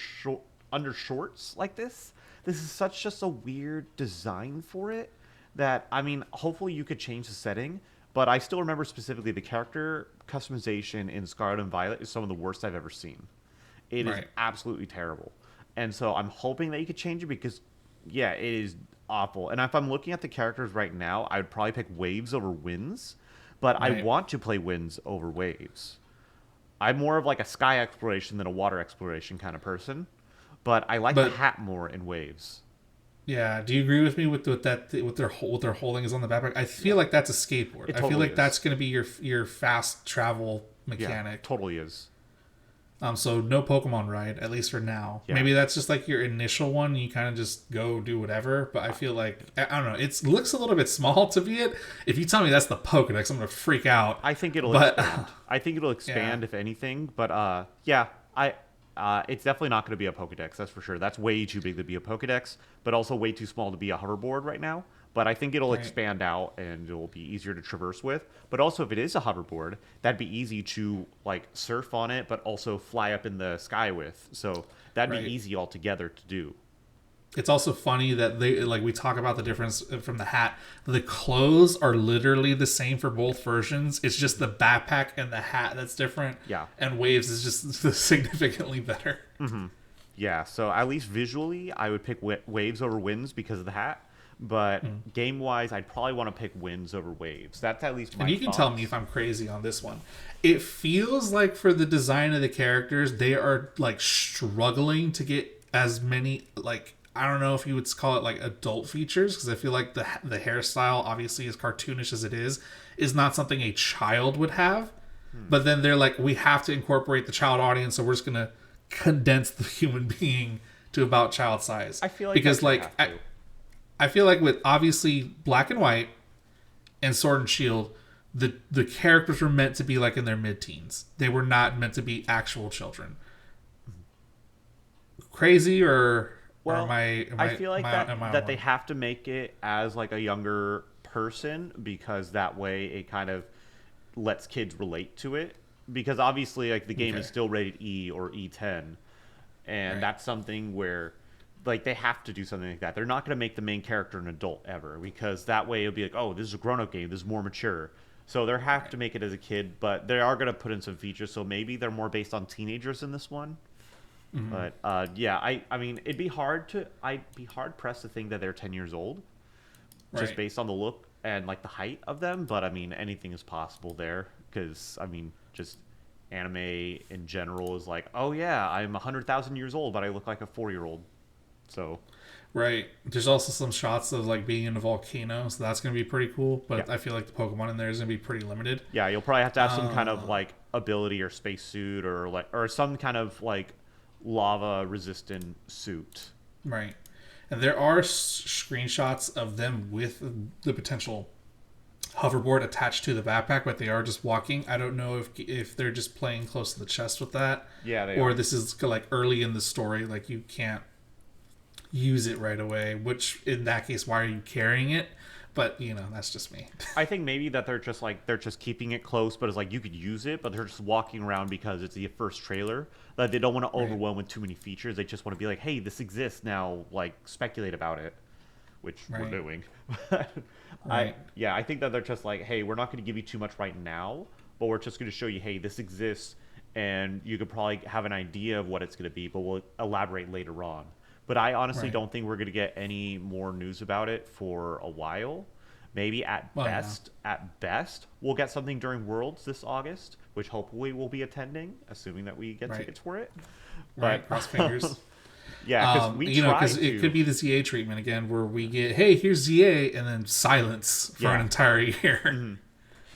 shorts like this. This is such just a weird design for it that I mean, hopefully you could change the setting. But I still remember specifically the character customization in Scarlet and Violet is some of the worst I've ever seen. It is Right. absolutely terrible. And so I'm hoping that you could change it because, yeah, it is awful. And if I'm looking at the characters right now, I would probably pick Waves over Winds. But I Right. want to play Winds over Waves. I'm more of like a sky exploration than a water exploration kind of person. But I like the But hat more in Waves. yeah, do you agree with me with what they're holding is on the backpack? I feel like that's a skateboard. It I feel totally like that's is. going to be your fast travel Yeah, mechanic. totally is. So no Pokemon ride at least for now. Yeah. Maybe that's just like your initial one. You kind of just go do whatever. But I feel like I don't know. It looks a little bit small to be it. If you tell me that's the Pokedex, I'm gonna freak out. I think it'll But expand. I think it'll expand yeah, if anything. But yeah, it's definitely not going to be a Pokédex. That's for sure. That's way too big to be a Pokédex, but also way too small to be a hoverboard right now. But I think it'll right. expand out and it'll be easier to traverse with. But also, if it is a hoverboard, that'd be easy to like surf on it, but also fly up in the sky with. So that'd Right. be easy altogether to do. It's also funny that they like we talk about the difference from the hat. The clothes are literally the same for both versions. It's just the backpack and the hat that's different. Yeah. And Waves is just significantly better. Yeah. So at least visually, I would pick Waves over Winds because of the hat. But game wise, I'd probably want to pick Winds over Waves. That's at least my And you can thoughts. tell me if I'm crazy on this one. It feels like for the design of the characters, they are like struggling to get as many like I don't know if you would call it like adult features because I feel like the hairstyle, obviously as cartoonish as it is not something a child would have. But then they're like, we have to incorporate the child audience, so we're just gonna condense the human being to about child size. I feel like because that's what like have to. I feel like with obviously Black and White and Sword and Shield, the characters were meant to be like in their mid-teens. They were not meant to be actual children. Crazy or Well, I feel like am I that they wrong? have to make it as like a younger person because that way it kind of lets kids relate to it. Because obviously, like the game is Okay. still rated E or E10, and Right. that's something where like they have to do something like that. They're not going to make the main character an adult ever because that way it'll be like, oh, this is a grown-up game. This is more mature. So they have to make it as a kid, but they are going to put in some features. So maybe they're more based on teenagers in this one. But yeah, I mean, I'd be hard pressed to think that they're 10 years old, just Right. based on the look and like the height of them. But I mean, anything is possible there because I mean, just anime in general is like, oh yeah, I'm 100,000 years old, but I look like a 4-year-old. So Right. There's also some shots of like being in a volcano, so that's gonna be pretty cool. But yeah, I feel like the Pokemon in there is gonna be pretty limited. yeah, you'll probably have to have some kind of like ability or spacesuit or like or some kind of like lava resistant suit. Right. And there are screenshots of them with the potential hoverboard attached to the backpack, but they are just walking. I don't know if they're just playing close to the chest with that, Yeah, they or are. this is like early in the story, like you can't use it right away. Which in that case, why are you carrying it? But that's just me. I think maybe that they're just keeping it close, but it's like you could use it, but they're just walking around because it's the first trailer. That they don't want to overwhelm with too many features. They just want to be like, hey, this exists now. Like speculate about it, which we're doing. Right. I think that they're just like, hey, we're not going to give you too much right now, but we're just going to show you, hey, this exists, and you could probably have an idea of what it's going to be, but we'll elaborate later on. But I honestly don't think we're going to get any more news about it for a while. Maybe at best, we'll get something during Worlds this August, which hopefully we'll be attending, assuming that we get tickets for it. But, cross fingers. Yeah, because because it could be the ZA treatment again, where we get, hey, here's ZA, and then silence for an entire year. Mm-hmm.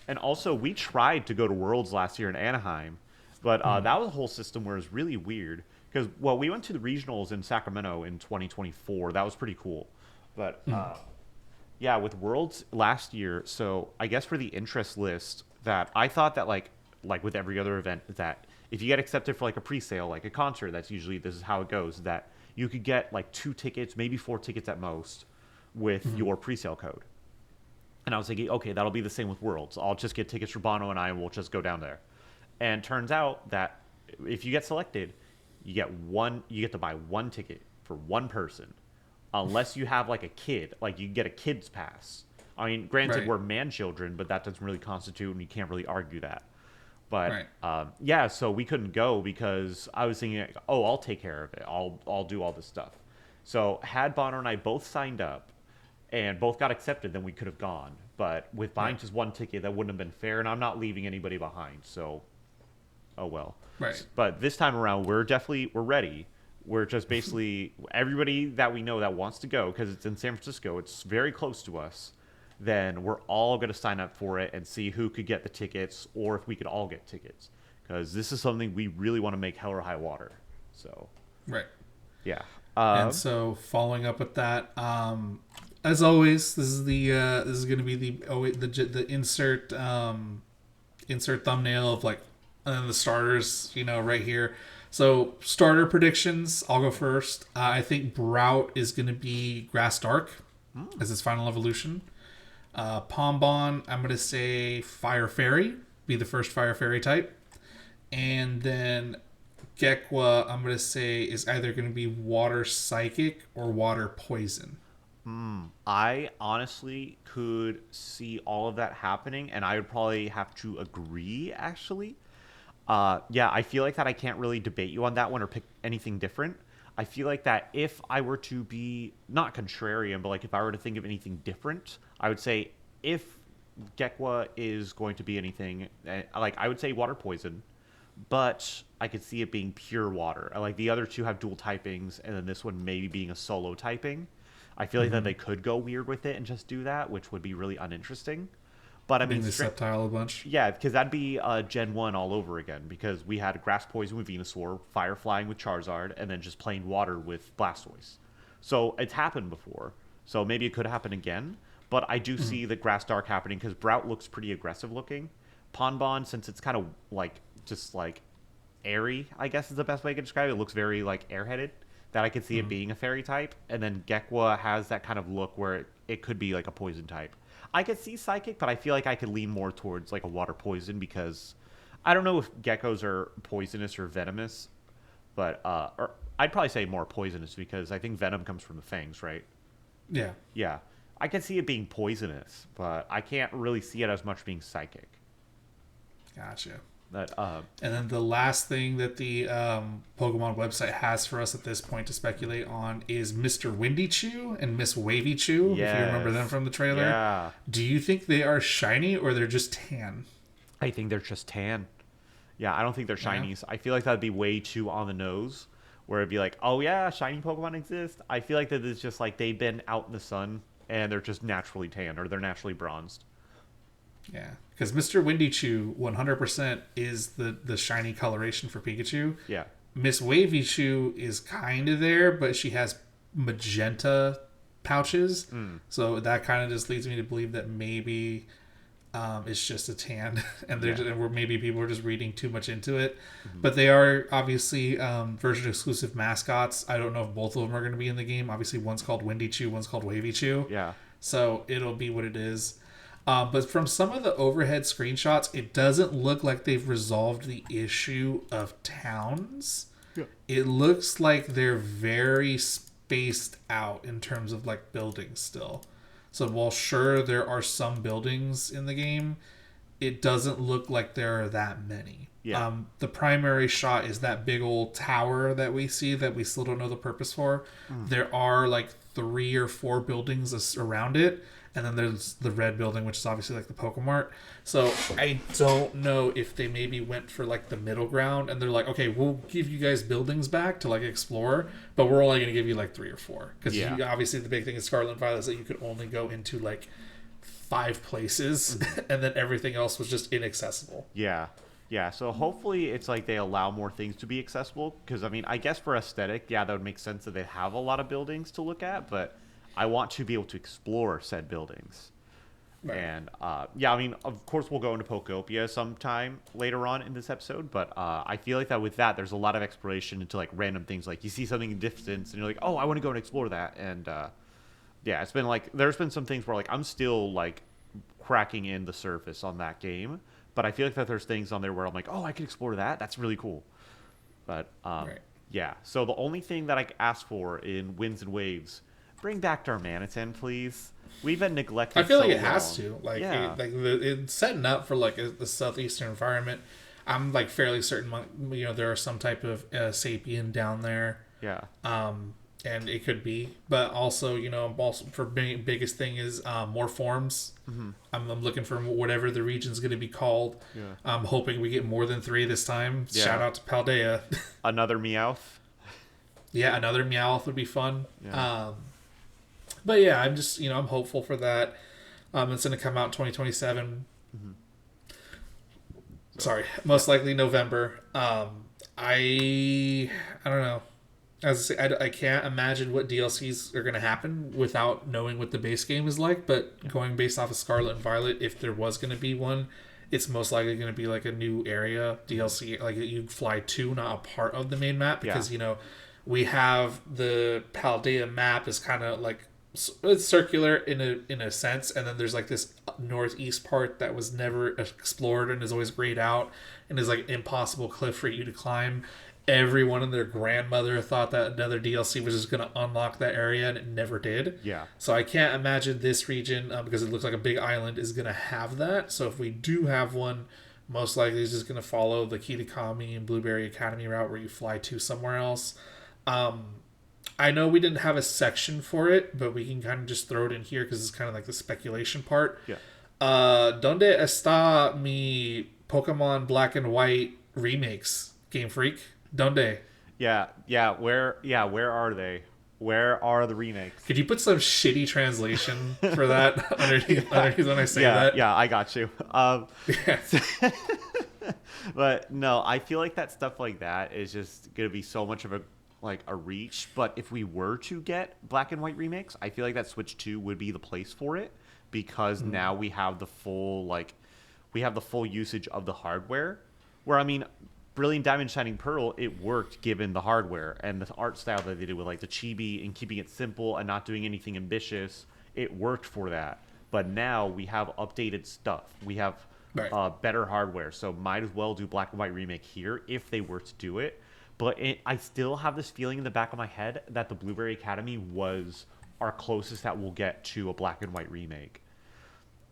And also, we tried to go to Worlds last year in Anaheim, but that was a whole system where it was really weird. Because, we went to the regionals in Sacramento in 2024. That was pretty cool. But, with Worlds last year, so I guess for the interest list, that I thought that, like with every other event, that if you get accepted for, like, a pre-sale, like a concert, that's usually, this is how it goes, that you could get, like, 2 tickets, maybe 4 tickets at most, with your pre-sale code. And I was thinking, okay, that'll be the same with Worlds. I'll just get tickets for Bano and I, and we'll just go down there. And turns out that if you get selected, you get to buy 1 ticket for 1 person, unless you have like a kid, like you get a kid's pass. I mean, granted, we're man-children, but that doesn't really constitute, and you can't really argue that. But so we couldn't go because I was thinking, oh, I'll take care of it. I'll do all this stuff. So had Bonner and I both signed up and both got accepted, then we could have gone. But with buying just 1 ticket, that wouldn't have been fair, and I'm not leaving anybody behind. So, oh well. Right. But this time around, we're ready. We're just basically everybody that we know that wants to go, because it's in San Francisco. It's very close to us. Then we're all going to sign up for it and see who could get the tickets, or if we could all get tickets, because this is something we really want to make hell or high water. So, yeah. And so, following up with that, as always, this is going to be the insert thumbnail of like, and then the starters, right here. So starter predictions. I'll go first. I think Brout is going to be Grass Dark as its final evolution. Pombon, I'm going to say Fire Fairy, be the first Fire Fairy type. And then Gekwa, I'm going to say, is either going to be Water Psychic or Water Poison. I honestly could see all of that happening, and I would probably have to agree, actually. I feel like that I can't really debate you on that one or pick anything different. I feel like that if I were to be, not contrarian, but like if I were to think of anything different, I would say if Gekwa is going to be anything, like I would say Water Poison, but I could see it being pure water. Like the other two have dual typings, and then this one maybe being a solo typing. I feel like that they could go weird with it and just do that, which would be really uninteresting. But I mean, the Sceptile a bunch. Yeah, because that'd be Gen 1 all over again, because we had Grass Poison with Venusaur, Fire Flying with Charizard, and then just plain Water with Blastoise. So it's happened before. So maybe it could happen again. But I do see the Grass Dark happening, because Brout looks pretty aggressive looking. Ponbon, since it's kind of like just like airy, I guess is the best way I could describe it. It looks very like airheaded, that I could see it being a fairy type. And then Gekwa has that kind of look where it could be like a poison type. I could see Psychic, but I feel like I could lean more towards like a Water Poison, because I don't know if geckos are poisonous or venomous, but or I'd probably say more poisonous, because I think venom comes from the fangs, right? Yeah. Yeah. I could see it being poisonous, but I can't really see it as much being psychic. Gotcha. That and then the last thing that the Pokemon website has for us at this point to speculate on is Mr. Windy Chew and Miss Wavy Chew, if you remember them from the trailer. Yeah. Do you think they are shiny or they're just tan? I think they're just tan. Yeah, I don't think they're shinies. I feel like that'd be way too on the nose, where it'd be like, oh yeah, shiny Pokemon exist. I feel like that it's just like they've been out in the sun and they're just naturally tan, or they're naturally bronzed. Yeah, because Mr. Windy Chew 100% is the shiny coloration for Pikachu. Yeah. Miss Wavy Chew is kind of there, but she has magenta pouches. So that kind of just leads me to believe that maybe it's just a tan, and or maybe people are just reading too much into it. But they are obviously version exclusive mascots. I don't know if both of them are going to be in the game. Obviously, one's called Windy Chew, one's called Wavy Chew. Yeah. So it'll be what it is. But from some of the overhead screenshots, it doesn't look like they've resolved the issue of towns. Yeah. It looks like they're very spaced out in terms of like buildings still. So while sure there are some buildings in the game, it doesn't look like there are that many. Yeah. The primary shot is that big old tower that we see that we still don't know the purpose for. There are like 3 or 4 buildings around it, and then there's the red building, which is obviously like the Pokemart. So I don't know if they maybe went for like the middle ground, and they're like, okay, we'll give you guys buildings back to like explore, but we're only going to give you like 3 or 4 because obviously the big thing is Scarlet and Violet is that you could only go into like 5 places, and then everything else was just inaccessible. Yeah. Yeah, so hopefully it's like they allow more things to be accessible. Because, I mean, I guess for aesthetic, yeah, that would make sense that they have a lot of buildings to look at. But I want to be able to explore said buildings. Right. And, yeah, I mean, of course we'll go into Pokopia sometime later on in this episode. But I feel like that with that, there's a lot of exploration into, like, random things. Like, you see something in distance, and you're like, oh, I want to go and explore that. And, yeah, it's been, like, there's been some things where, like, I'm still, like, cracking in the surface on that game. But I feel like that there's things on there where I'm like, oh, I could explore that. That's really cool. But, right. yeah. So the only thing that I asked for in Winds and Waves, bring back Darmanitan, please. We've been neglected. I feel like it long. has to. Like, yeah. It's setting up for like the southeastern environment. I'm like fairly certain, you know, there are some type of sapien down there. Yeah. And it could be, but also, you know, also for biggest thing is more forms. Mm-hmm. I'm looking for whatever the region's going to be called. Yeah. I'm hoping we get more than 3 this time. Yeah. Shout out to Paldea. Another Meowth. Yeah, another Meowth would be fun. Yeah. But yeah, I'm just, you know, I'm hopeful for that. It's going to come out in 2027. Mm-hmm. Sorry, most likely November. I don't know. As I say, I can't imagine what DLCs are going to happen without knowing what the base game is like. But going based off of Scarlet and Violet, if there was going to be one, it's most likely going to be like a new area DLC, like you fly to, not a part of the main map. Because, you know, we have the Paldea map is kind of like, it's circular in a sense. And then there's like this northeast part that was never explored and is always grayed out and is like impossible cliff for you to climb. Everyone and their grandmother thought that another DLC was just going to unlock that area, and it never did. Yeah. So I can't imagine this region, because it looks like a big island, is going to have that. So if we do have one, most likely it's just going to follow the Kitakami and Blueberry Academy route where you fly to somewhere else. I know we didn't have a section for it, but we can kind of just throw it in here because it's kind of like the speculation part. Yeah. ¿Dónde está mi Pokemon Black and White remakes, Game Freak? ¿Dónde? Yeah. Where are they? Where are the remakes? Could you put some shitty translation for that underneath when I say that? Yeah, I got you. Yeah. But no, I feel like that stuff like that is just gonna be so much of a reach. But if we were to get Black and White remakes, I feel like that Switch 2 would be the place for it because now we have the full usage of the hardware. Where I mean, Brilliant Diamond Shining Pearl, it worked given the hardware and the art style that they did with like the chibi and keeping it simple and not doing anything ambitious. It worked for that. But now we have updated stuff. We have better hardware. So might as well do Black and White remake here if they were to do it. But I still have this feeling in the back of my head that the Blueberry Academy was our closest that we'll get to a Black and White remake.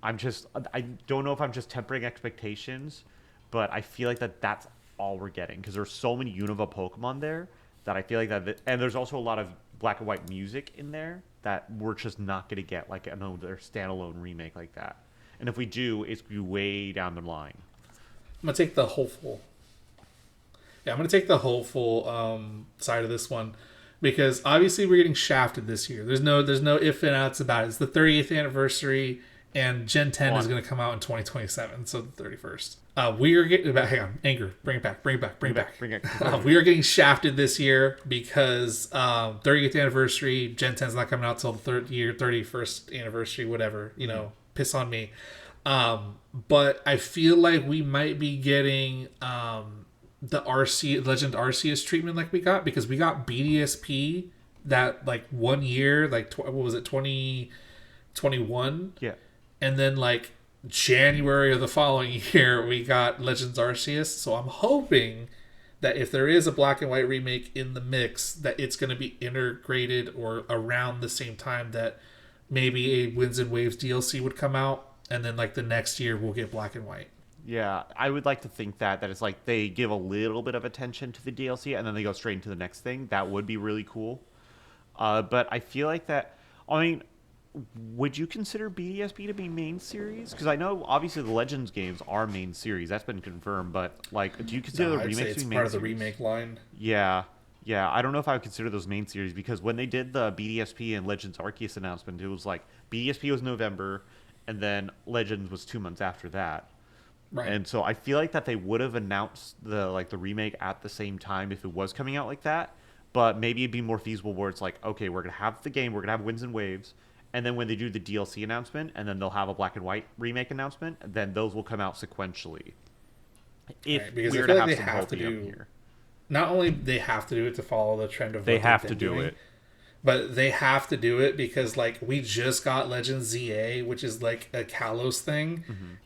I don't know if I'm just tempering expectations, but I feel like that's all we're getting because there's so many Unova Pokemon there that I feel like and there's also a lot of Black and White music in there that we're just not going to get like another standalone remake like that. And if we do, it's going to be way down the line. I'm going to take the hopeful. Yeah, I'm going to take the hopeful side of this one because obviously we're getting shafted this year. There's no if and outs about it. It's the 30th anniversary and Gen 10 is going to come out in 2027, so the 31st. We are getting hang on, anger. Bring it back. Bring it. We are getting shafted this year because 30th anniversary. Gen 10's not coming out till the 31st anniversary. Whatever, you know, piss on me. But I feel like we might be getting the Legend Arceus treatment like we got because we got BDSP that like 1 year, like what was it, 2013 21, Yeah. and then like January of the following year we got Legends Arceus. So I'm hoping that if there is a black and white remake in the mix, that it's going to be integrated or around the same time that maybe a Winds and Waves DLC would come out, and then like the next year we'll get black and white. Yeah, I would like to think that it's like they give a little bit of attention to the DLC and then they go straight into the next thing. That would be really cool. But I feel like that. I mean, would you consider BDSP to be main series? Because I know obviously the Legends games are main series. That's been confirmed. But like, do you consider No, the I'd say remakes it's to be main part of the series? remake line. Yeah, yeah. I don't know if I would consider those main series because when they did the BDSP and Legends Arceus announcement, it was like BDSP was November, and then Legends was 2 months after that. Right. And so I feel like that they would have announced the remake at the same time if it was coming out like that. But maybe it'd be more feasible where it's like, okay, we're gonna have the game, we're gonna have Winds and Waves, and then when they do the DLC announcement, and then they'll have a black and white remake announcement, then those will come out sequentially. If Right, because I we're feel to like have they some have to hopium do. here, Not only they have to do it to follow the trend of they what they've have been to do doing, it. but they have to do it because like we just got Legends ZA, which is like a Kalos thing,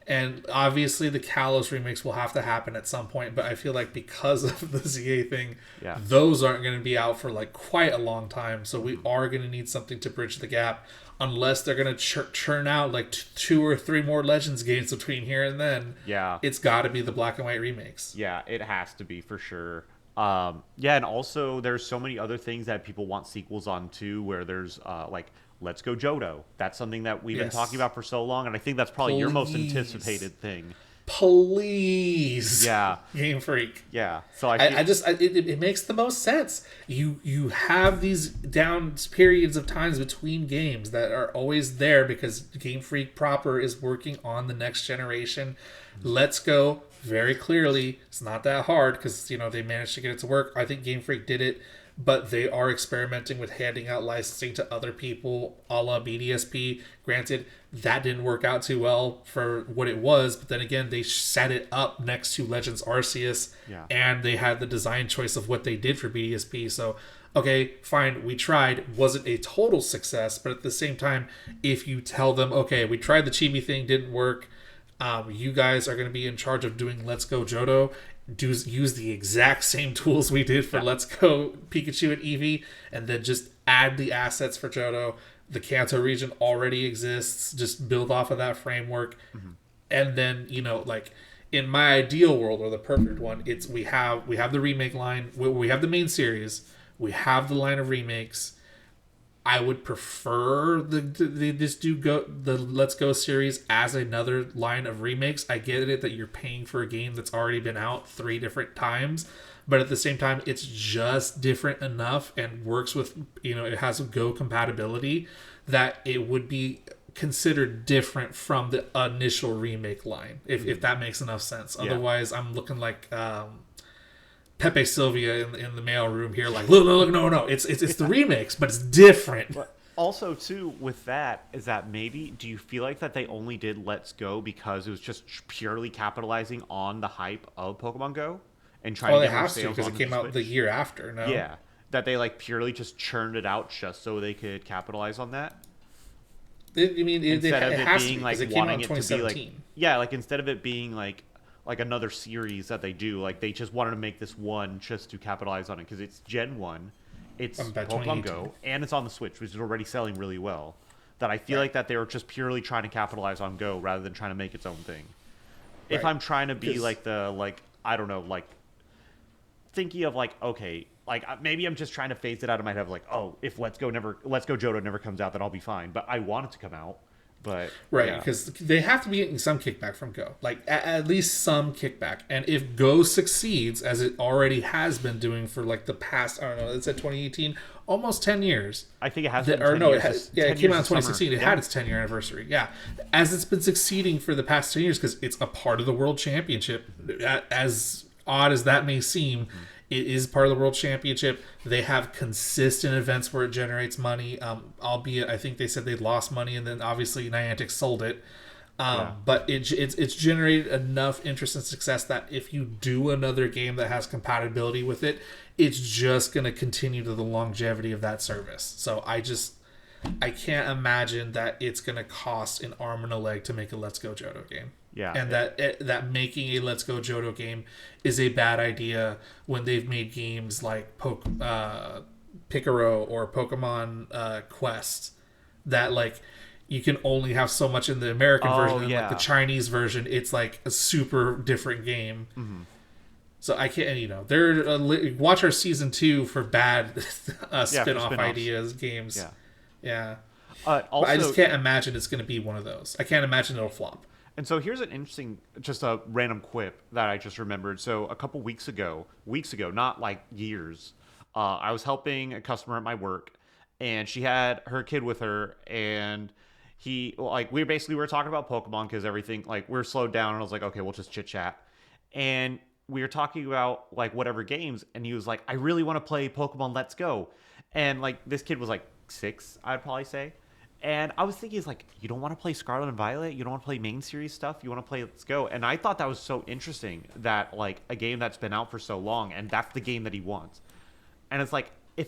and obviously the Kalos remakes will have to happen at some point. But I feel like because of the ZA thing, Yeah. those aren't going to be out for like quite a long time. So we are going to need something to bridge the gap, unless they're going to churn out like two or three more Legends games between here and then. Yeah. It's got to be the black and white remakes. Yeah, it has to be for sure. Yeah, and also there's so many other things that people want sequels on too, where there's like Let's Go Johto. That's something that we've been Yes. talking about for so long, and I think that's probably your most Please. anticipated thing. Please, Yeah. Game Freak. Yeah, so I It makes the most sense. You have these down periods of times between games that are always there because Game Freak proper is working on the next generation. Let's Go, very clearly, it's not that hard because they managed to get it to work. I think Game Freak did it, but they are experimenting with handing out licensing to other people, a la BDSP. Granted, that didn't work out too well for what it was, but then again, they set it up next to Legends Arceus, Yeah. and they had the design choice of what they did for BDSP. So, okay, fine, we tried. Wasn't a total success, but at the same time, if you tell them, okay, we tried the chibi thing, didn't work, you guys are going to be in charge of doing Let's Go Johto. Use the exact same tools we did for Let's Go Pikachu and Eevee, and then just add the assets for Johto. The Kanto region already exists. Just build off of that framework, and then like in my ideal world or the perfect one, it's we have the remake line. We have the main series. We have the line of remakes. I would prefer the Let's Go series as another line of remakes. I get it that you're paying for a game that's already been out 3 different times, but at the same time, it's just different enough and works with it has a Go compatibility that it would be considered different from the initial remake line. If that makes enough sense. Yeah. Otherwise, I'm looking like Pepe Sylvia in the mailroom here, like, look, no, it's the remakes, but it's different. But also too with that is that maybe do you feel like that they only did Let's Go because it was just purely capitalizing on the hype of Pokemon Go and trying Well, to they get more have to sales because it onto came the out the Switch? year after. No, Yeah, that they like purely just churned it out just so they could capitalize on that. I mean, it Instead of has it to being be, like 'cause it came out in wanting it to be like 2017. yeah, like instead of it being like another series that they do, like they just wanted to make this one just to capitalize on it because it's Gen 1, it's By Pokemon 2018. Go, and it's on the Switch, which is already selling really well. That I feel like that they were just purely trying to capitalize on Go rather than trying to make its own thing. If Right. I'm trying to be 'Cause- like I don't know, like thinking of like okay, like maybe I'm just trying to phase it out of my head of like oh if Let's Go Johto never comes out then I'll be fine, but I want it to come out. But Right, yeah. because they have to be getting some kickback from Go, like at least some kickback. And if Go succeeds, as it already has been doing for like the past, I don't know, it's at 2018, almost 10 years. I think it has That, been or 10 no, years. it This- has, yeah, 10 it came years out in this summer. 2016. It Yeah. had its 10-year anniversary. Yeah, as it's been succeeding for the past 10 years because it's a part of the World Championship. As odd as that may seem, it is part of the World Championship. They have consistent events where it generates money. Albeit, I think they said they lost money, and then obviously Niantic sold it. Yeah. But it's generated enough interest and success that if you do another game that has compatibility with it, it's just going to continue to the longevity of that service. So I can't imagine that it's going to cost an arm and a leg to make a Let's Go Johto game. Yeah. And that making a Let's Go Johto game is a bad idea when they've made games like Picaro or Pokemon Quest that like you can only have so much in the American version, and like the Chinese version, it's like a super different game. Mm-hmm. So I can't, they're watch our season 2 for bad spin-off ideas, games. Yeah. Yeah. Also, but I just can't imagine it's going to be one of those. I can't imagine it'll flop. And so here's an interesting, just a random quip that I just remembered. So a couple weeks ago, not like years, I was helping a customer at my work, and she had her kid with her, and we were talking about Pokemon because everything, like, we're slowed down, and I was like, okay, we'll just chit chat. And we were talking about like whatever games, and he was like, I really want to play Pokemon Let's Go. And like this kid was like 6, I'd probably say. And I was thinking, like, you don't want to play Scarlet and Violet? You don't want to play main series stuff? You want to play Let's Go? And I thought that was so interesting that, like, a game that's been out for so long, and that's the game that he wants. And it's like, I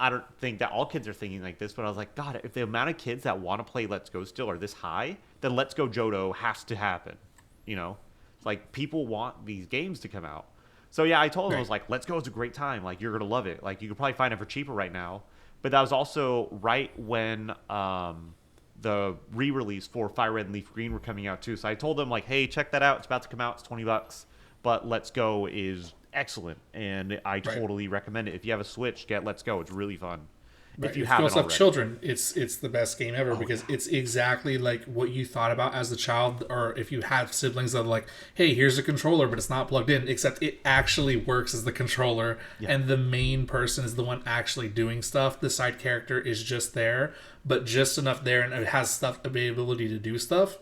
don't think that all kids are thinking like this, but I was like, God, if the amount of kids that want to play Let's Go still are this high, then Let's Go Johto has to happen. Like, people want these games to come out. So, yeah, I told him, I was like, Let's Go is a great time. Like, you're going to love it. Like, you could probably find it for cheaper right now. But that was also right when the re-release for Fire Red and Leaf Green were coming out too. So I told them, like, hey, check that out. It's about to come out. It's $20. But Let's Go is excellent, and I totally recommend it. If you have a Switch, get Let's Go. It's really fun. Right. If you also have children, it's the best game ever because it's exactly like what you thought about as a child, or if you have siblings that are like, hey, here's a controller, but it's not plugged in, except it actually works as the controller, and the main person is the one actually doing stuff. The side character is just there, but just enough there, and it has stuff, ability to do stuff,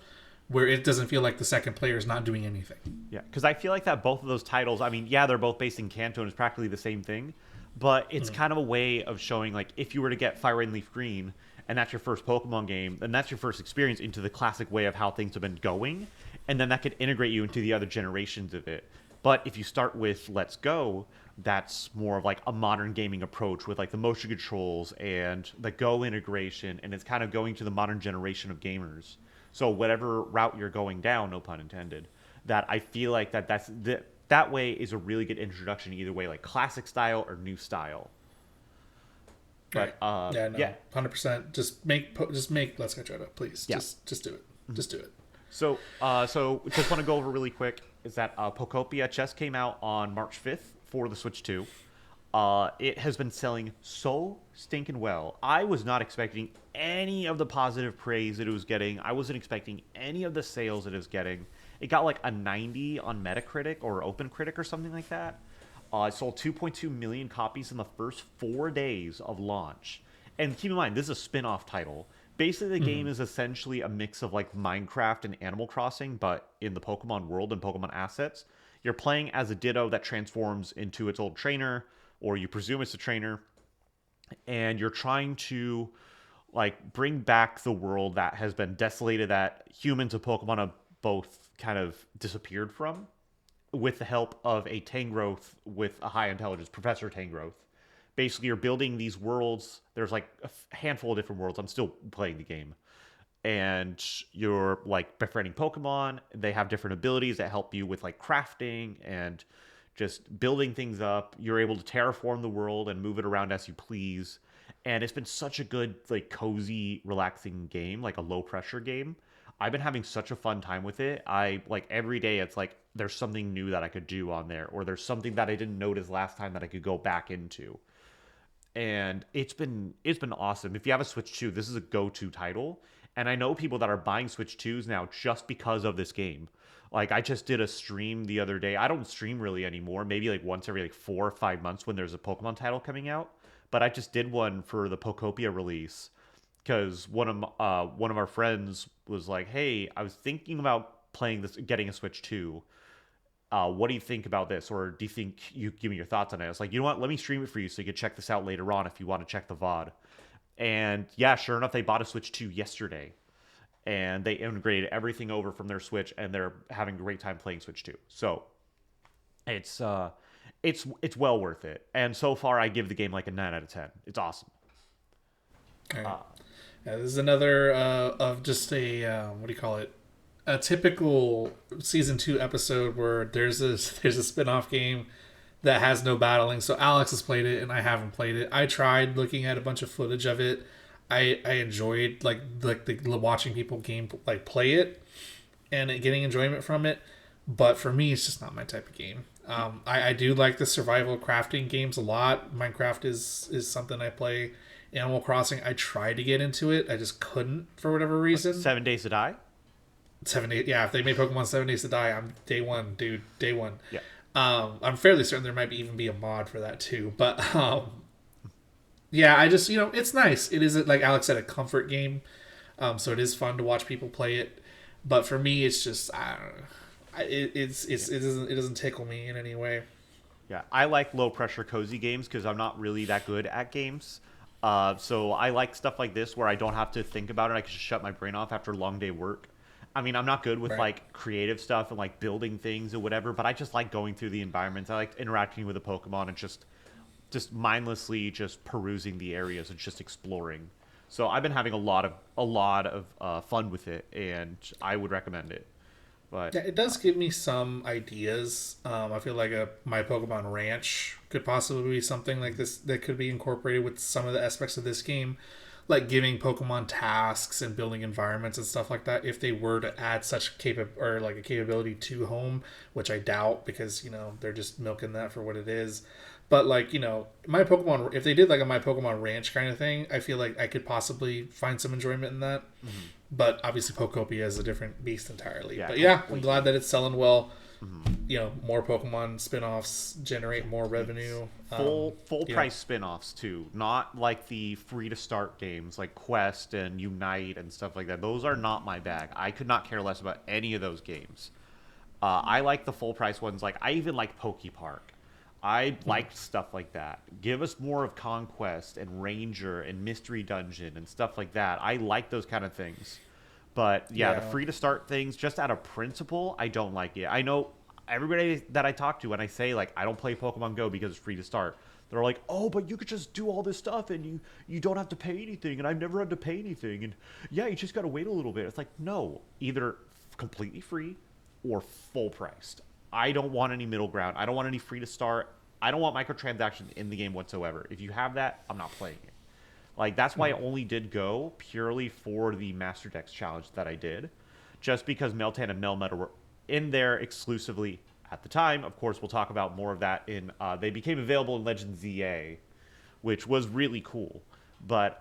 where it doesn't feel like the second player is not doing anything. Yeah, because I feel like that both of those titles, I mean, yeah, they're both based in Kanto, and it's practically the same thing. But it's kind of a way of showing, like, if you were to get Fire Red and Leaf Green, and that's your first Pokemon game, then that's your first experience into the classic way of how things have been going, and then that could integrate you into the other generations of it. But if you start with Let's Go, that's more of, like, a modern gaming approach with, like, the motion controls and the Go integration, and it's kind of going to the modern generation of gamers. So whatever route you're going down, no pun intended, that I feel like that way is a really good introduction either way, like classic style or new style. But yeah, 100%. Just make Let's Go Johto, please. Yeah. Just do it. Just do it. So just want to go over really quick is that Pokopia just came out on March 5th for the Switch 2. It has been selling so stinking well. I was not expecting any of the positive praise that it was getting. I wasn't expecting any of the sales that it was getting. It got like a 90 on Metacritic or OpenCritic or something like that. It sold 2.2 million copies in the first 4 days of launch. And keep in mind, this is a spin-off title. Basically, the game is essentially a mix of like Minecraft and Animal Crossing, but in the Pokemon world and Pokemon assets. You're playing as a Ditto that transforms into its old trainer, or you presume it's a trainer, and you're trying to like bring back the world that has been desolated, that humans and Pokemon have both kind of disappeared from, with the help of a Tangrowth with a high intelligence, Professor Tangrowth. Basically, you're building these worlds. There's like a handful of different worlds. I'm still playing the game. And you're like befriending Pokemon. They have different abilities that help you with like crafting and just building things up. You're able to terraform the world and move it around as you please. And it's been such a good, like, cozy, relaxing game, like a low pressure game. I've been having such a fun time with it. I like every day it's like there's something new that I could do on there, or there's something that I didn't notice last time that I could go back into. And it's been awesome. If you have a Switch 2, this is a go-to title. And I know people that are buying Switch 2s now just because of this game. Like, I just did a stream the other day. I don't stream really anymore. Maybe like once every like 4 or 5 months when there's a Pokemon title coming out. But I just did one for the Pokopia release. Because one of our friends was like, "Hey, I was thinking about playing this, getting a Switch 2. What do you think about this? Or do you think you give me your thoughts on it?" I was like, "You know what? Let me stream it for you so you can check this out later on if you want to check the VOD." And yeah, sure enough, they bought a Switch 2 yesterday, and they integrated everything over from their Switch, and they're having a great time playing Switch 2. So it's well worth it. And so far, I give the game like a 9 out of 10. It's awesome. All right. Uh, This is another of just a what do you call it? A typical season 2 episode where there's a spin-off game that has no battling. So Alex has played it and I haven't played it. I tried looking at a bunch of footage of it. I enjoyed the watching people play it and getting enjoyment from it. But for me, it's just not my type of game. I do like the survival crafting games a lot. Minecraft is something I play. Animal Crossing, I tried to get into it. I just couldn't for whatever reason. 7 Days to Die. 7 8 yeah, if they made Pokemon 7 Days to Die, I'm day one, dude. Day one. Yeah. I'm fairly certain there might even be a mod for that too. But yeah, I just it's nice. It is like Alex said, a comfort game. So it is fun to watch people play it. But for me, it's just I don't know. It doesn't tickle me in any way. Yeah, I like low pressure cozy games because I'm not really that good at games. So I like stuff like this where I don't have to think about it. I can just shut my brain off after a long day work. I mean, I'm not good with Right. like creative stuff and like building things or whatever, but I just like going through the environments. I like interacting with the Pokemon and just mindlessly just perusing the areas and just exploring. So I've been having a lot of fun with it, and I would recommend it. But Yeah, it does give me some ideas. I feel like my Pokemon Ranch could possibly be something like this that could be incorporated with some of the aspects of this game, like giving Pokemon tasks and building environments and stuff like that. If they were to add such a capability to Home, which I doubt because they're just milking that for what it is. But like my Pokemon, if they did like a My Pokemon Ranch kind of thing, I feel like I could possibly find some enjoyment in that. mhm. But obviously, Pokopia is a different beast entirely. Yeah, But yeah, I'm completely. glad that it's selling well. Mhm. More Pokemon spin-offs generate more revenue. Full You know, price spin-offs too, not like the free to start games like Quest and Unite and stuff like that. Those are not my bag. I could not care less about any of those games. I like the full price ones. Like I even like Poke Park. I liked stuff like that. Give us more of Conquest and Ranger and Mystery Dungeon and stuff like that. I like those kind of things. But yeah, the yeah, free to start things, just out of principle, I don't like it. I know everybody that I talk to when I say like I don't play Pokemon Go because it's free to start, they're like, "Oh, but you could just do all this stuff and you don't have to pay anything, and I've never had to pay anything, and yeah, you just got to wait a little bit." It's like, "No, either completely free or full priced. I don't want any middle ground. I don't want any free to start. I don't want microtransactions in the game whatsoever. If you have that, I'm not playing it." Like that's why I only did Go purely for the Master Dex challenge that I did, just because Meltan and Melmetal were in there exclusively at the time. Of course, we'll talk about more of that in. They became available in Legends ZA, which was really cool. But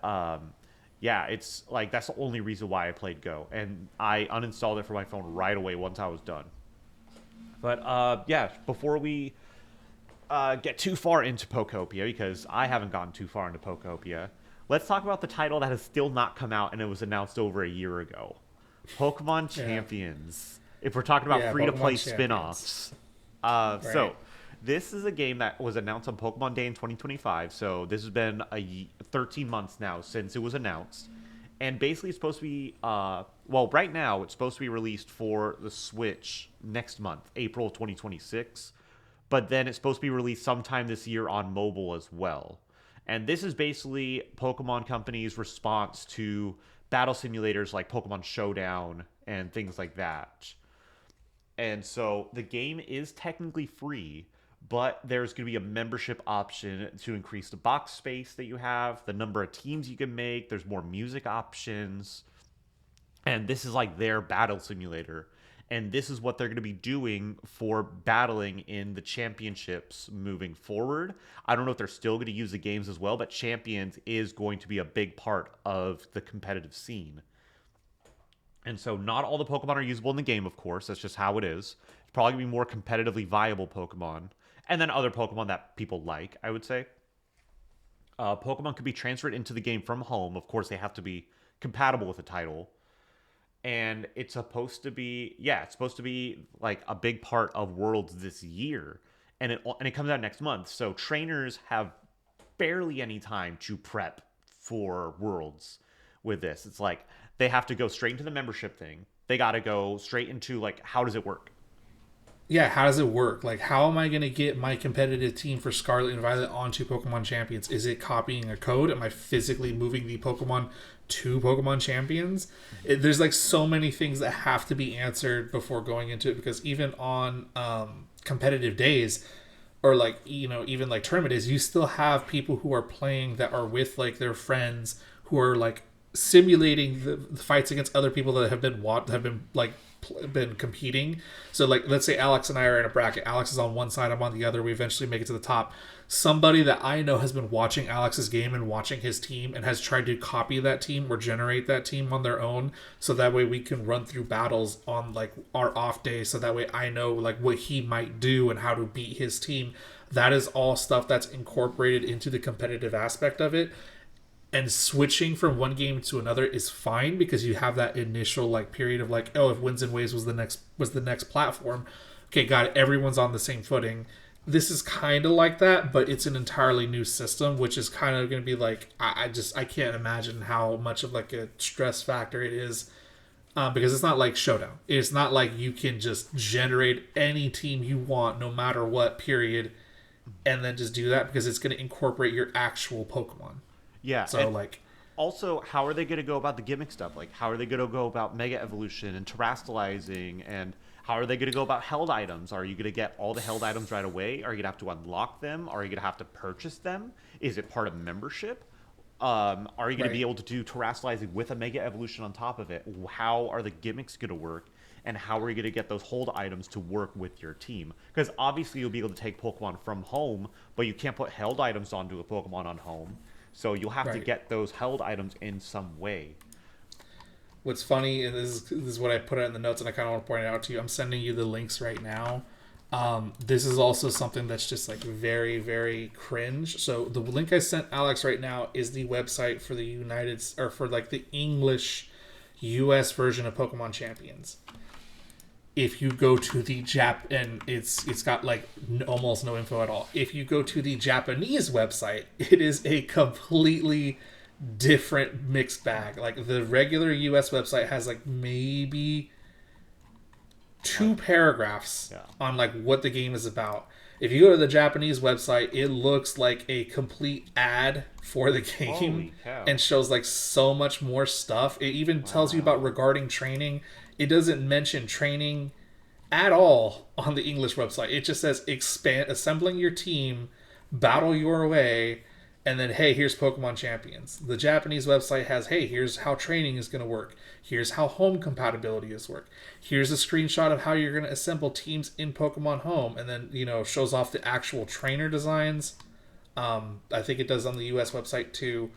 yeah, it's like that's the only reason why I played Go, and I uninstalled it from my phone right away once I was done. But yeah, before we get too far into Pokopia, because I haven't gotten too far into Pokopia, let's talk about the title that has still not come out and it was announced over a year ago. Pokemon yeah, Champions. If we're talking about yeah. free to play Pokemon spin Champions, offs. So, right? this is a game that was announced on Pokemon Day in 2025. So, this has been 13 months now since it was announced. And basically, it's supposed to be, well, right now, it's supposed to be released for the Switch next month, April of 2026. But then it's supposed to be released sometime this year on mobile as well. And this is basically Pokemon Company's response to battle simulators like Pokemon Showdown and things like that. And so the game is technically free, but there's going to be a membership option to increase the box space that you have, the number of teams you can make, there's more music options, and this is like their battle simulator. And this is what they're going to be doing for battling in the championships moving forward. I don't know if they're still going to use the games as well, but Champions is going to be a big part of the competitive scene. And so not all the Pokemon are usable in the game, of course. That's just how it is. It's probably going to be more competitively viable Pokemon. And then other Pokemon that people like, I would say. Pokemon could be transferred into the game from home. Of course, they have to be compatible with the title. And it's supposed to be, yeah, it's supposed to be like a big part of Worlds this year. And it comes out next month. So trainers have barely any time to prep for Worlds with this. It's like they have to go straight into the membership thing. They got to go straight into like how does it work? yeah, how does it work? Like, how am I going to get my competitive team for Scarlet and Violet onto Pokemon Champions? Is it copying a code? Am I physically moving the Pokemon to Pokemon Champions? There's like so many things that have to be answered before going into it, because even on competitive days, or like, even like tournament days, you still have people who are playing that are with like their friends who are like simulating the fights against other people that have been like been competing. So like, let's say Alex and I are in a bracket. Alex is on one side, I'm on the other. We eventually make it to the top. Somebody that I know has been watching Alex's game and watching his team and has tried to copy that team or generate that team on their own, so that way we can run through battles on like our off day, so that way I know like what he might do and how to beat his team. That is all stuff that's incorporated into the competitive aspect of it. And switching from one game to another is fine, because you have that initial like period of like, oh, if Winds and Waves was the next platform, okay, got it, everyone's on the same footing. This is kind of like that, but it's an entirely new system, which is kind of going to be like, I can't imagine how much of like a stress factor it is, because it's not like Showdown. It's not like you can just generate any team you want no matter what, period, and then just do that, because it's going to incorporate your actual Pokemon. Yeah. So like, also, how are they going to go about the gimmick stuff? Like, how are they going to go about Mega Evolution and terastallizing? And how are they going to go about held items? Are you going to get all the held items right away? Are you going to have to unlock them? Are you going to have to purchase them? Is it part of membership? Are you going to be able to do terastallizing with a Mega Evolution on top of it? How are the gimmicks going to work? And how are you going to get those hold items to work with your team? Because obviously you'll be able to take Pokemon from home, but you can't put held items onto a Pokemon on home. So you'll have to get those held items in some way. What's funny, and this is what I put out in the notes, and I kind of want to point it out to you. I'm sending you the links right now. This is also something that's just like very, very cringe. So the link I sent Alex right now is the website for for like the English US version of Pokemon Champions. If you go to the and it's got like almost no info at all. If you go to the Japanese website, it is a completely different mixed bag. Like the regular US website has like maybe 2 paragraphs on like what the game is about. If you go to the Japanese website, it looks like a complete ad for the game and shows like so much more stuff. It even tells you about regarding training. It doesn't mention training at all on the English website. It just says assembling your team, battle your way, and then, hey, here's Pokemon Champions. The Japanese website has, hey, here's how training is going to work. Here's how home compatibility is work. Here's a screenshot of how you're going to assemble teams in Pokemon Home. And then, shows off the actual trainer designs. I think it does on the US website too.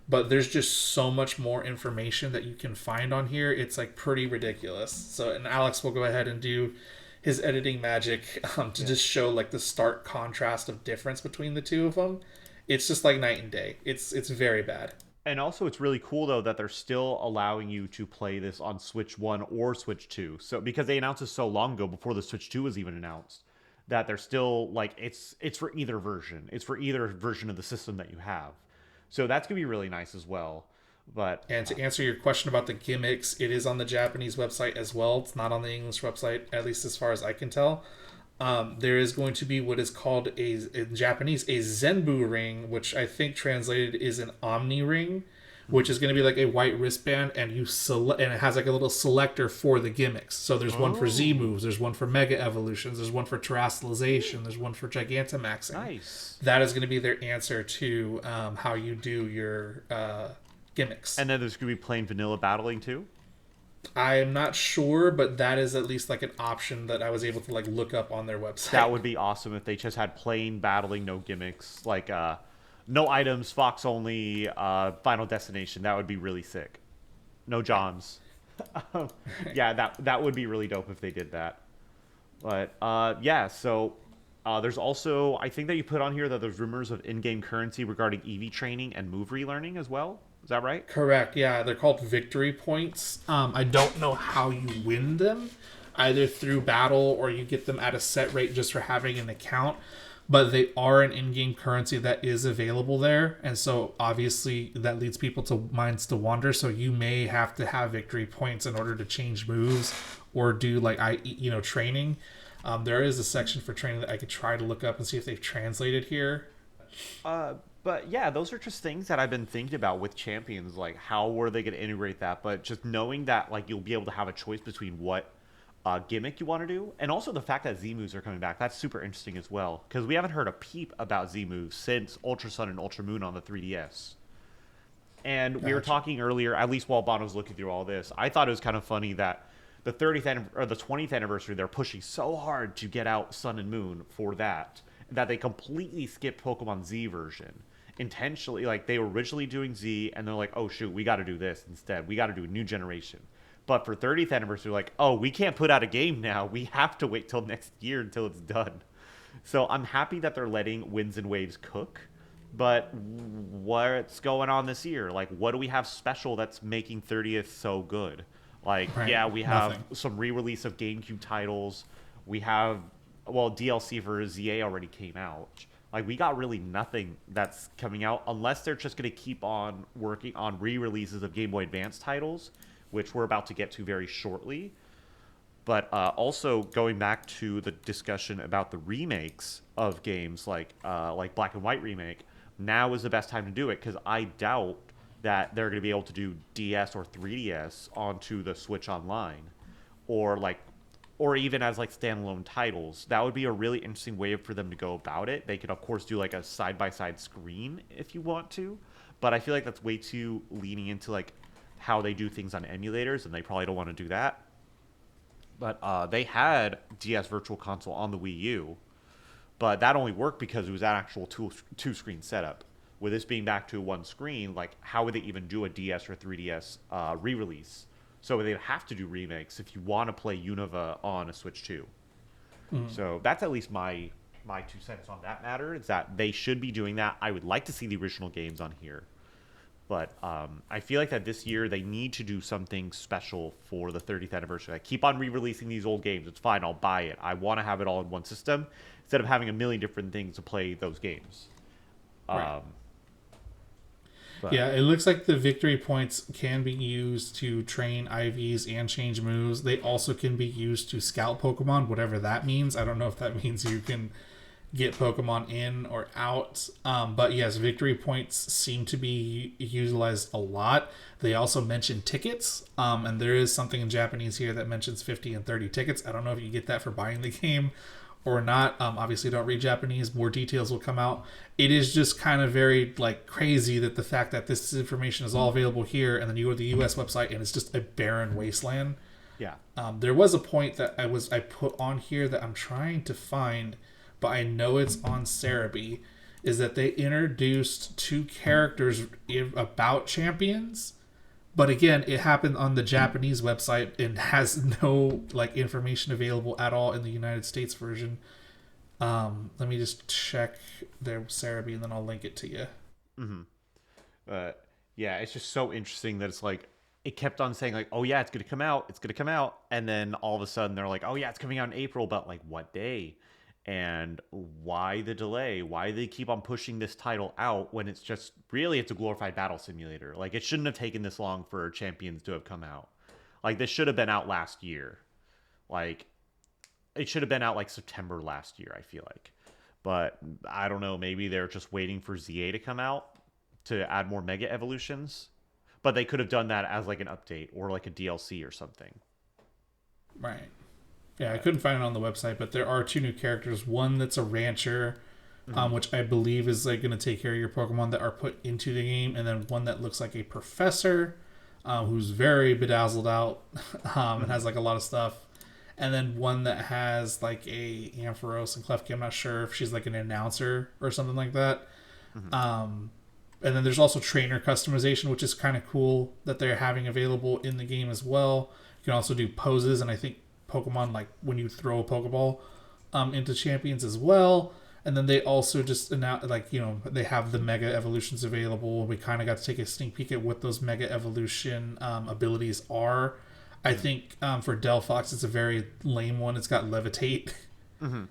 But there's just so much more information that you can find on here. It's like pretty ridiculous. So, and Alex will go ahead and do his editing magic to just show like the stark contrast of difference between the two of them. It's just like night and day. It's very bad. And also, it's really cool though that they're still allowing you to play this on Switch 1 or Switch 2. So because they announced this so long ago, before the Switch 2 was even announced, that they're still like it's for either version. It's for either version of the system that you have. So that's going to be really nice as well. And to answer your question about the gimmicks, it is on the Japanese website as well. It's not on the English website, at least as far as I can tell. There is going to be what is called in Japanese a Zenbu ring, which I think translated is an Omni ring, which is going to be like a white wristband, and and it has like a little selector for the gimmicks. So there's one for Z moves, there's one for Mega Evolutions, there's one for Terastallization, there's one for Gigantamaxing. Nice. That is going to be their answer to how you do your gimmicks. And then there's going to be plain vanilla battling too? I'm not sure, but that is at least like an option that I was able to like look up on their website. That would be awesome if they just had plain battling, no gimmicks, like no items, Fox only, Final Destination. That would be really sick. No Johns. Yeah, that would be really dope if they did that. But yeah, so there's also, I think that you put on here that there's rumors of in-game currency regarding EV training and move relearning as well. Is that right? Correct. Yeah, they're called victory points. I don't know how you win them, either through battle or you get them at a set rate just for having an account. But they are an in-game currency that is available there, and so obviously that leads people to minds to wander. So you may have to have victory points in order to change moves or do like training. There is a section for training that I could try to look up and see if they've translated here. But yeah, those are just things that I've been thinking about with champions. Like, how were they going to integrate that? But just knowing that, like, you'll be able to have a choice between what gimmick you want to do, and also the fact that Z moves are coming back. That's super interesting as well, because we haven't heard a peep about Z moves since Ultra Sun and Ultra Moon on the 3DS. And we were talking earlier, at least while Bono was looking through all this, I thought it was kind of funny that the 30th or the 20th anniversary, they're pushing so hard to get out Sun and Moon for that they completely skipped Pokemon Z version intentionally. Like, they were originally doing Z, and they're like, oh shoot, we got to do this instead. We got to do a new generation. But for 30th anniversary, like, oh, we can't put out a game now. We have to wait till next year until it's done. So I'm happy that they're letting Winds and Waves cook. But what's going on this year? Like, what do we have special that's making 30th so good? Like, Right. yeah, we have Nothing. some re-release of GameCube titles. We have, well, DLC for ZA already came out. Like, we got really nothing that's coming out unless they're just going to keep on working on re-releases of Game Boy Advance titles, which we're about to get to very shortly. But also going back to the discussion about the remakes of games like Black and White remake, now is the best time to do it, because I doubt that they're going to be able to do DS or 3DS onto the Switch Online, or even as like standalone titles. That would be a really interesting way for them to go about it. They could of course do like a side by side screen if you want to, but I feel like that's way too leaning into like how they do things on emulators, and they probably don't want to do that. But they had DS Virtual Console on the Wii U, but that only worked because it was an actual two screen setup. With this being back to one screen, like, how would they even do a DS or 3DS re-release? So they'd have to do remakes if you want to play Unova on a Switch 2. So that's at least my 2 cents on that matter. Is that they should be doing that. I would like to see the original games on here. But I feel like that this year they need to do something special for the 30th anniversary. Like, keep on re-releasing these old games. It's fine. I'll buy it. I want to have it all in one system instead of having a million different things to play those games. Right. Yeah, it looks like the victory points can be used to train IVs and change moves. They also can be used to scout Pokemon, whatever that means. I don't know if that means you can get Pokemon in or out. But yes, victory points seem to be utilized a lot. They also mention tickets, and there is something in Japanese here that mentions 50 and 30 tickets. I don't know if you get that for buying the game or not. Obviously, don't read Japanese. More details will come out. It is just kind of very like crazy that the fact that this information is all available here, and then you go to the U.S. website and it's just a barren wasteland. Yeah. There was a point that I put on here that I'm trying to find, but I know it's on Cerebi, is that they introduced two characters about champions. But again, it happened on the Japanese website and has no like information available at all in the United States version. Let me just check their Cerebi and then I'll link it to you. Yeah, it's just so interesting that it's like it kept on saying like, oh yeah, it's gonna come out, and then all of a sudden they're like, oh yeah, it's coming out in April, but like what day? And why the delay? Why do they keep on pushing this title out when it's just really it's a glorified battle simulator? Like, it shouldn't have taken this long for Champions to have come out. Like, this should have been out last year. Like, it should have been out like September last year, I feel like. But I don't know, maybe they're just waiting for ZA to come out to add more Mega Evolutions. But they could have done that as like an update or like a DLC or something. Right. Yeah, I couldn't find it on the website, but there are two new characters. One that's a rancher, which I believe is like going to take care of your Pokemon that are put into the game, and then one that looks like a professor, who's very bedazzled out, and has like a lot of stuff, and then one that has like a Ampharos and Klefki. I'm not sure if she's like an announcer or something like that. And then there's also trainer customization, which is kind of cool that they're having available in the game as well. You can also do poses, and I think Pokemon, like when you throw a Pokeball into champions as well. And then they also just announced, like, you know, they have the Mega Evolutions available. We kind of got to take a sneak peek at what those Mega Evolution abilities are. I think for Delphox, it's a very lame one. It's got Levitate. And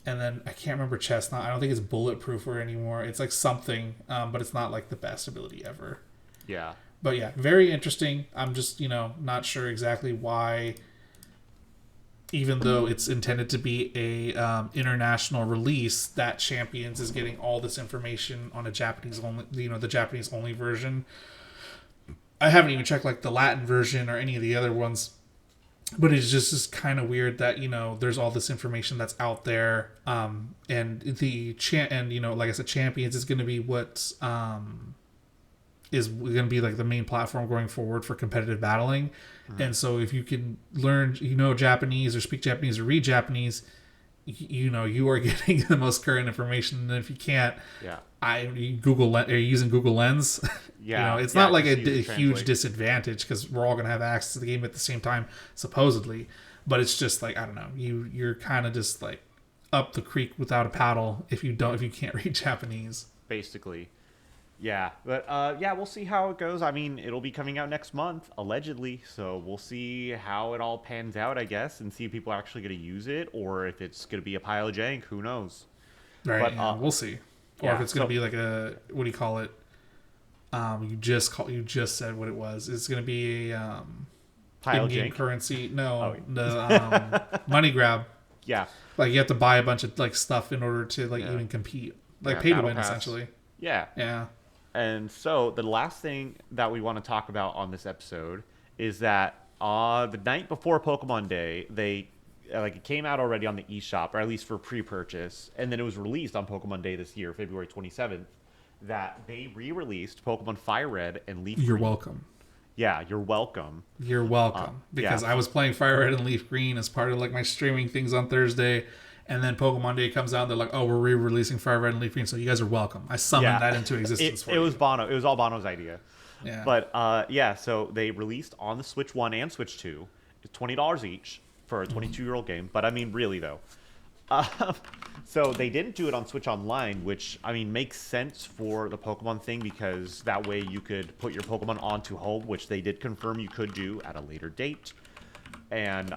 then I can't remember Chestnut. I don't think it's Bulletproof or anymore. It's like something, but it's not like the best ability ever. Yeah. But yeah, very interesting. I'm just, you know, not sure exactly why even though it's intended to be a international release, that Champions is getting all this information on a Japanese only, the Japanese only version. I haven't even checked like the Latin version or any of the other ones, but it's just kind of weird that there's all this information that's out there, and like I said, Champions is going to be what is going to be like the main platform going forward for competitive battling. And so if you can learn, Japanese or speak Japanese or read Japanese, you are getting the most current information. And if you can't, you're using Google Lens. It's not like a huge disadvantage because we're all going to have access to the game at the same time, supposedly. But it's just like, I don't know, you're kind of just like up the creek without a paddle if you can't read Japanese. Basically. Yeah, but we'll see how it goes. I mean, it'll be coming out next month, allegedly, so we'll see how it all pans out, I guess, and see if people are actually going to use it, or if it's going to be a pile of jank. Who knows? Right, but, we'll see. Or if it's going to be like a, what do you call it? You just said what it was. It's going to be a pile in-game jank currency. No, the money grab. Yeah, like you have to buy a bunch of like stuff in order to even compete, like pay to win, essentially. Yeah. And so the last thing that we want to talk about on this episode is that the night before Pokemon Day, it came out already on the eShop, or at least for pre-purchase, and then it was released on Pokemon Day this year, February 27th, that they re-released Pokemon Fire Red and Leaf Green. You're welcome. Yeah, you're welcome. You're welcome. Because I was playing Fire Red and Leaf Green as part of like my streaming things on Thursday. And then Pokemon Day comes out, and they're like, "Oh, we're re-releasing Fire Red and Leaf Green, so you guys are welcome." I summoned that into existence for you. It was Bano. It was all Bano's idea. Yeah. But so they released on the Switch 1 and Switch 2. It's $20 each for a 22-year-old game. But I mean, really though. So they didn't do it on Switch Online, which I mean makes sense for the Pokemon thing because that way you could put your Pokemon onto home, which they did confirm you could do at a later date, and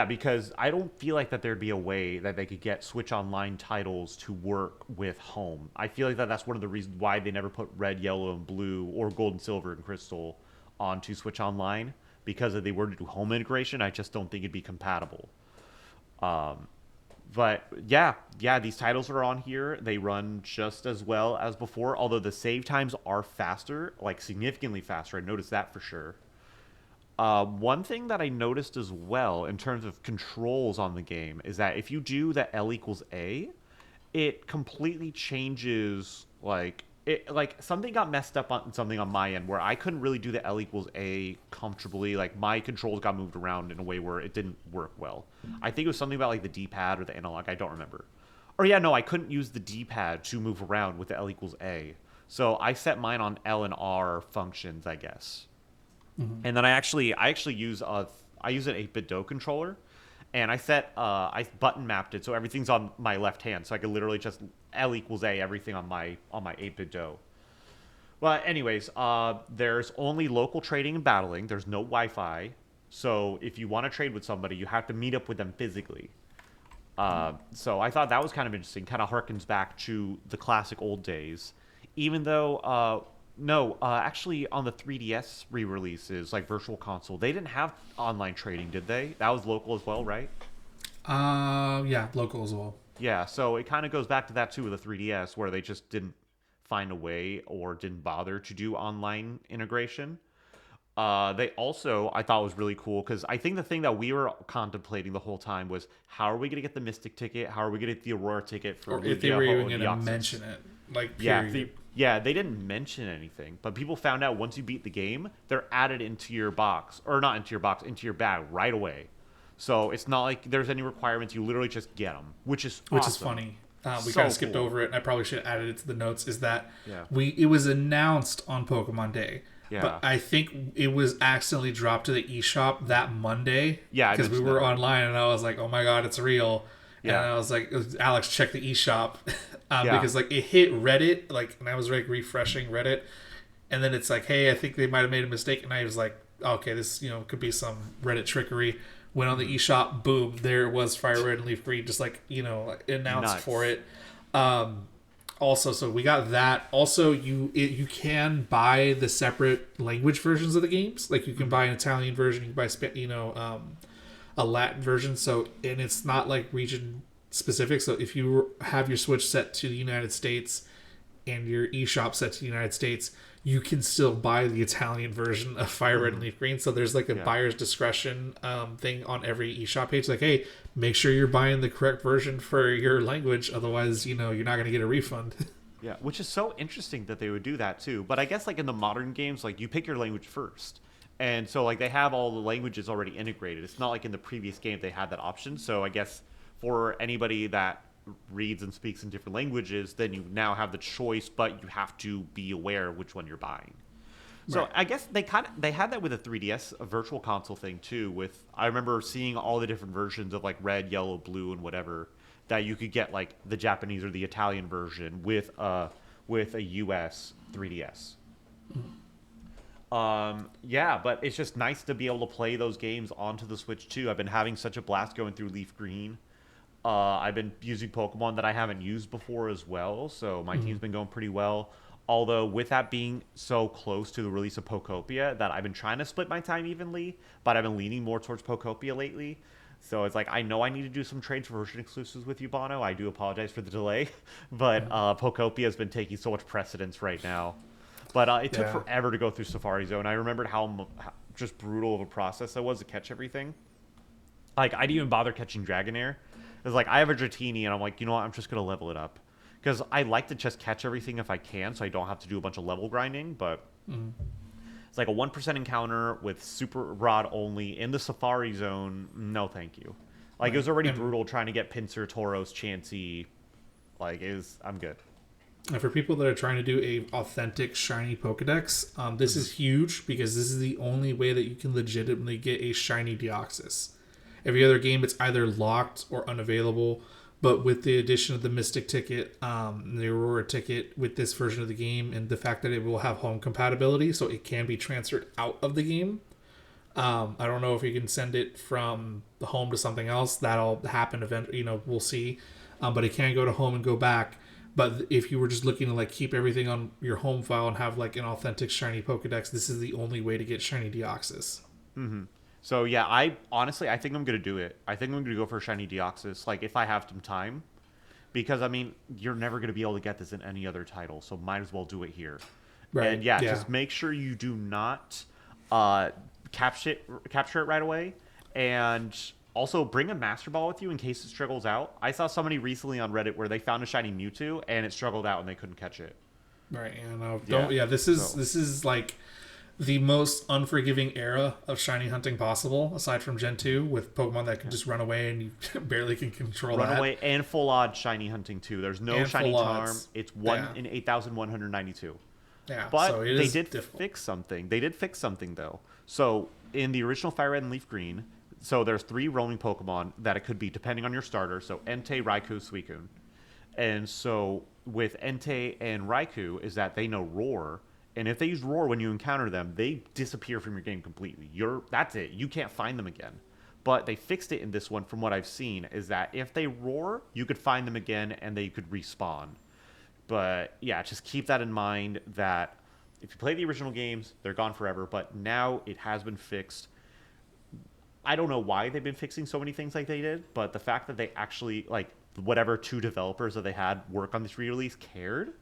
because I don't feel like that there'd be a way that they could get Switch Online titles to work with home. I feel like that's one of the reasons why they never put Red, Yellow, and Blue, or Gold and Silver and Crystal onto Switch Online, because if they were to do home integration, I just don't think it'd be compatible. But these titles are on here. They run just as well as before, although the save times are faster, like significantly faster. I noticed that for sure. One thing that I noticed as well in terms of controls on the game is that if you do the L equals A, it completely changes, something got messed up on something on my end where I couldn't really do the L equals A comfortably. Like my controls got moved around in a way where it didn't work well. I think it was something about like the D-pad or the analog. I don't remember. Or I couldn't use the D-pad to move around with the L equals A. So I set mine on L and R functions, I guess. Mm-hmm. And then I actually use an 8-bit Do controller, and I button mapped it so everything's on my left hand, so I could literally just L equals A everything on my 8-bit Do. Well, anyways, there's only local trading and battling. There's no Wi-Fi, so if you want to trade with somebody, you have to meet up with them physically. So I thought that was kind of interesting. Kind of harkens back to the classic old days, even though. Actually, on the 3DS re-releases, like Virtual Console, they didn't have online trading, did they? That was local as well, right? Local as well. Yeah, so it kind of goes back to that, too, with the 3DS, where they just didn't find a way or didn't bother to do online integration. They also, I thought was really cool, because I think the thing that we were contemplating the whole time was, how are we going to get the Mystic ticket? How are we going to get the Aurora ticket for Or if they were even going to mention it. Period. They didn't mention anything, but people found out once you beat the game, they're added into your box, or not into your box, into your bag right away. So it's not like there's any requirements. You literally just get them, which is awesome. Which is funny. We kind of skipped over it, and I probably should have added it to the notes, is that it was announced on Pokemon Day. Yeah. But I think it was accidentally dropped to the eShop that Monday. Yeah, because we were online, and I was like, "Oh my god, it's real!" Yeah. And I was like, "Alex, check the eShop," because it hit Reddit, and I was refreshing Reddit, and then it's like, "Hey, I think they might have made a mistake," and I was like, "Okay, this could be some Reddit trickery." Went on the eShop, boom, there it was, Fire Red and Leaf Green, just announced for it. Also, so we got that. Also, you can buy the separate language versions of the games. Like you can buy an Italian version, you can buy a Latin version. So, and it's not like region specific. So if you have your Switch set to the United States and your eShop set to the United States, you can still buy the Italian version of Fire Red and Leaf Green. So there's like a buyer's discretion thing on every eShop page. Like, hey, make sure you're buying the correct version for your language. Otherwise, you're not going to get a refund. Yeah, which is so interesting that they would do that too. But I guess like in the modern games, like you pick your language first. And so like they have all the languages already integrated. It's not like in the previous game they had that option. So I guess for anybody that reads and speaks in different languages, then you now have the choice, but you have to be aware of which one you're buying. So Right. I guess they had that with a 3DS, a virtual console thing too. With I remember seeing all the different versions of like red, yellow, blue, and whatever that you could get like the Japanese or the Italian version with a US 3DS. Yeah, but it's just nice to be able to play those games onto the Switch too. I've been having such a blast going through Leaf Green. I've been using Pokemon that I haven't used before as well, so my team's been going pretty well. Although with that being so close to the release of Pokopia, that I've been trying to split my time evenly, but I've been leaning more towards Pokopia lately. So it's like I know I need to do some trades for version exclusives with you, Bono. I do apologize for the delay, but Pokopia has been taking so much precedence right now. But it took Yeah. forever to go through Safari Zone. I remembered how just brutal of a process that was to catch everything. Like I didn't even bother catching Dragonair. It's like I have a Dratini, and I'm like, you know what? I'm just gonna level it up because I like to just catch everything if I can, so I don't have to do a bunch of level grinding. But it's like a 1% encounter with Super Rod only in the Safari Zone. No, thank you. Like it was already brutal trying to get Pinsir, Tauros, Chansey. Like I'm good. And for people that are trying to do a authentic shiny Pokedex, this is huge because this is the only way that you can legitimately get a shiny Deoxys. Every other game, it's either locked or unavailable. But with the addition of the Mystic ticket, the Aurora ticket with this version of the game, and the fact that it will have home compatibility, so it can be transferred out of the game. I don't know if you can send it from the home to something else. That'll happen eventually. We'll see. But it can go to home and go back. But if you were just looking to like keep everything on your home file and have like an authentic shiny Pokedex, this is the only way to get shiny Deoxys. So yeah, I think I'm gonna do it. I think I'm gonna go for a shiny Deoxys, like if I have some time, because I mean you're never gonna be able to get this in any other title, so might as well do it here. Right. And yeah, Yeah. just make sure you do not capture it right away, and also bring a Master Ball with you in case it struggles out. I saw somebody recently on Reddit where they found a shiny Mewtwo and it struggled out and they couldn't catch it. Right. And don't. Yeah. Yeah. This is like the most unforgiving era of shiny hunting possible, aside from Gen 2, with Pokemon that can just run away and you barely can control that. Runaway and full odd shiny hunting too. There's no And shiny full charm. odds. It's 1 Yeah. in 8,192. Yeah, But so it they is did difficult. fix something. They did fix something though. So in the original Fire Red and Leaf Green, so there's 3 roaming Pokemon that it could be depending on your starter. So Entei, Raikou, Suicune. And so with Entei and Raikou is that they know Roar, and if they use Roar when you encounter them, they disappear from your game completely. That's it. You can't find them again. But they fixed it in this one from what I've seen is that if they roar, you could find them again and they could respawn. But yeah, just keep that in mind that if you play the original games, they're gone forever, but now it has been fixed. I don't know why they've been fixing so many things like they did, but the fact that they actually, like, whatever 2 developers that they had work on this re-release cared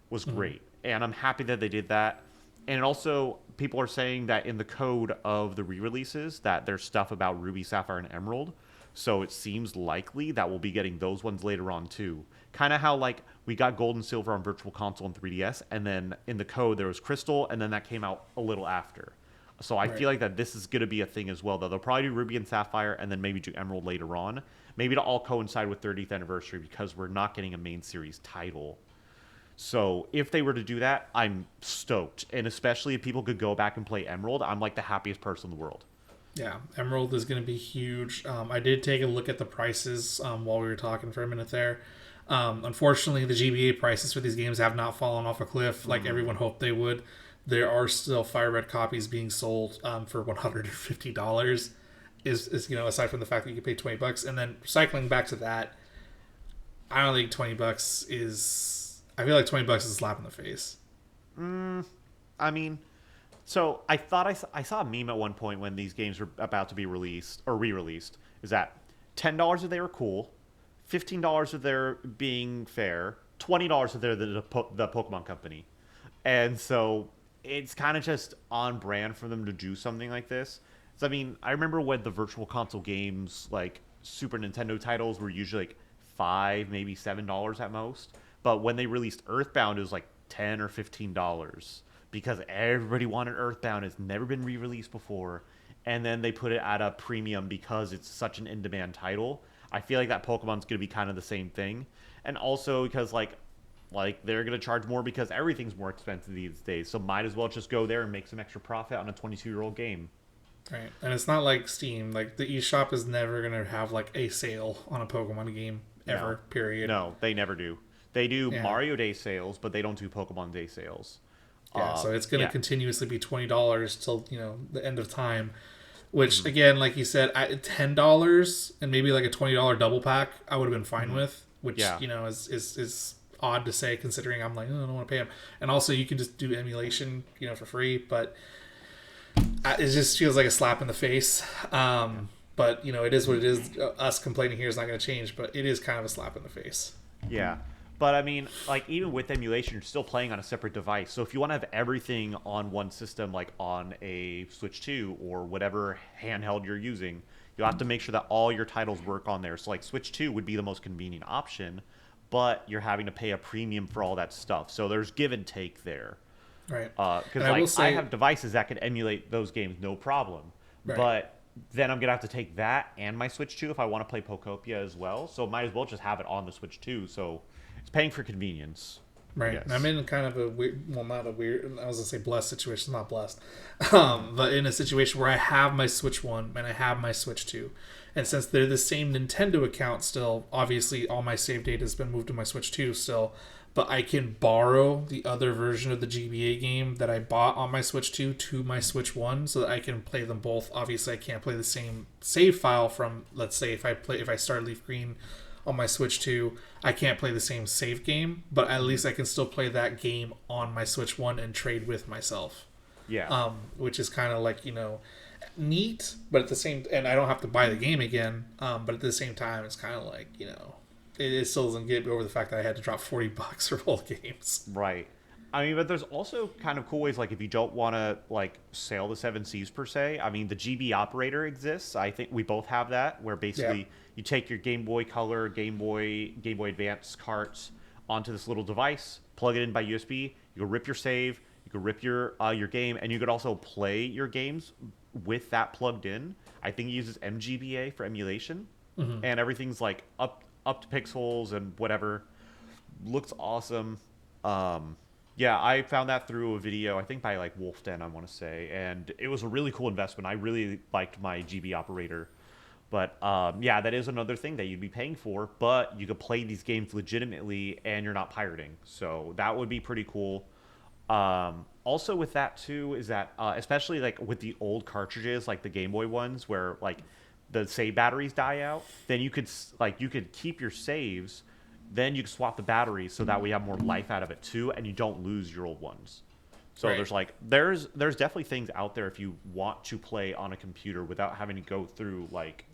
was great. And I'm happy that they did that. And also, people are saying that in the code of the re-releases that there's stuff about Ruby, Sapphire, and Emerald. So it seems likely that we'll be getting those ones later on too. Kind of how like we got Gold and Silver on Virtual Console and 3DS, and then in the code there was Crystal, and then that came out a little after. So I feel like that this is going to be a thing as well, though. They'll probably do Ruby and Sapphire and then maybe do Emerald later on. Maybe to all coincide with 30th anniversary because we're not getting a main series title. So if they were to do that, I'm stoked. And especially if people could go back and play Emerald, I'm like the happiest person in the world. Yeah, Emerald is going to be huge. I did take a look at the prices while we were talking for a minute there. Unfortunately, the GBA prices for these games have not fallen off a cliff like everyone hoped they would. There are still Fire Red copies being sold for $150. Is aside from the fact that you can pay $20, and then cycling back to that, I don't think $20 is. I feel like $20 is a slap in the face. I mean, So I thought I saw a meme at one point when these games were about to be released or re-released. Is that $10 if they were cool, $15 if they're being fair, $20 if they're the Pokemon Company, and so it's kind of just on brand for them to do something like this. So I mean, I remember when the Virtual Console games like Super Nintendo titles were usually like $5, maybe $7 at most, but when they released Earthbound, it was like $10 or $15 because everybody wanted Earthbound. It's never been re-released before, and then they put it at a premium because it's such an in-demand title. I feel like that Pokemon's going to be kind of the same thing, and also because like they're going to charge more because everything's more expensive these days. So might as well just go there and make some extra profit on a 22-year-old game. Right. And it's not like Steam. Like the eShop is never gonna have like a sale on a Pokemon game ever. No. Period. No, they never do. They do Yeah. Mario Day sales, but they don't do Pokemon Day sales. Yeah. So it's gonna Yeah. continuously be $20 till the end of time. Which again, like you said, at $10 and maybe like a $20 double pack, I would have been fine with. Which Yeah. is odd to say considering I'm like, oh, I don't want to pay them. And also you can just do emulation for free, but it just feels like a slap in the face. But it is what it is. Us complaining here is not going to change, but it is kind of a slap in the face. Yeah. But I mean, like even with emulation, you're still playing on a separate device. So if you want to have everything on one system, like on a Switch 2 or whatever handheld you're using, you'll have to make sure that all your titles work on there. So like Switch 2 would be the most convenient option, but you're having to pay a premium for all that stuff. So there's give and take there. Right. Because I have devices that can emulate those games no problem. Right. But then I'm going to have to take that and my Switch 2 if I want to play Pokopia as well. So might as well just have it on the Switch 2. So it's paying for convenience. Right. Yes. I'm in kind of a weird, well, not a weird, I was going to say blessed situation, not blessed. But in a situation where I have my Switch 1 and I have my Switch 2. And since they're the same Nintendo account still, obviously all my save data has been moved to my Switch 2 still. But I can borrow the other version of the GBA game that I bought on my Switch 2 to my Switch 1 so that I can play them both. Obviously, I can't play the same save file from, let's say, if I start Leaf Green on my Switch 2, I can't play the same save game, but at least I can still play that game on my Switch 1 and trade with myself. Yeah. Which is kind of like, neat, but at the same, and I don't have to buy the game again, but at the same time, it's kind of like, it still doesn't get over the fact that I had to drop $40 for both games. Right. I mean, but there's also kind of cool ways, like if you don't want to like sail the seven seas per se. I mean, the GB operator exists. I think we both have that, where basically you take your Game Boy Color, Game Boy Advance carts onto this little device, plug it in by USB. You can rip your save, you can rip your game, and you could also play your games with that plugged in. I think it uses MGBA for emulation, and everything's like up to pixels and whatever. Looks awesome. Yeah, I found that through a video, I think by like Wolf Den, I want to say, and it was a really cool investment. I really liked my GB operator. But yeah, that is another thing that you'd be paying for, but you could play these games legitimately and you're not pirating. So that would be pretty cool. Also with that too is that especially like with the old cartridges, like the Game Boy ones where like the save batteries die out, then you could keep your saves, then you can swap the batteries so that we have more life out of it too, and you don't lose your old ones. So Right. there's definitely things out there if you want to play on a computer without having to go through like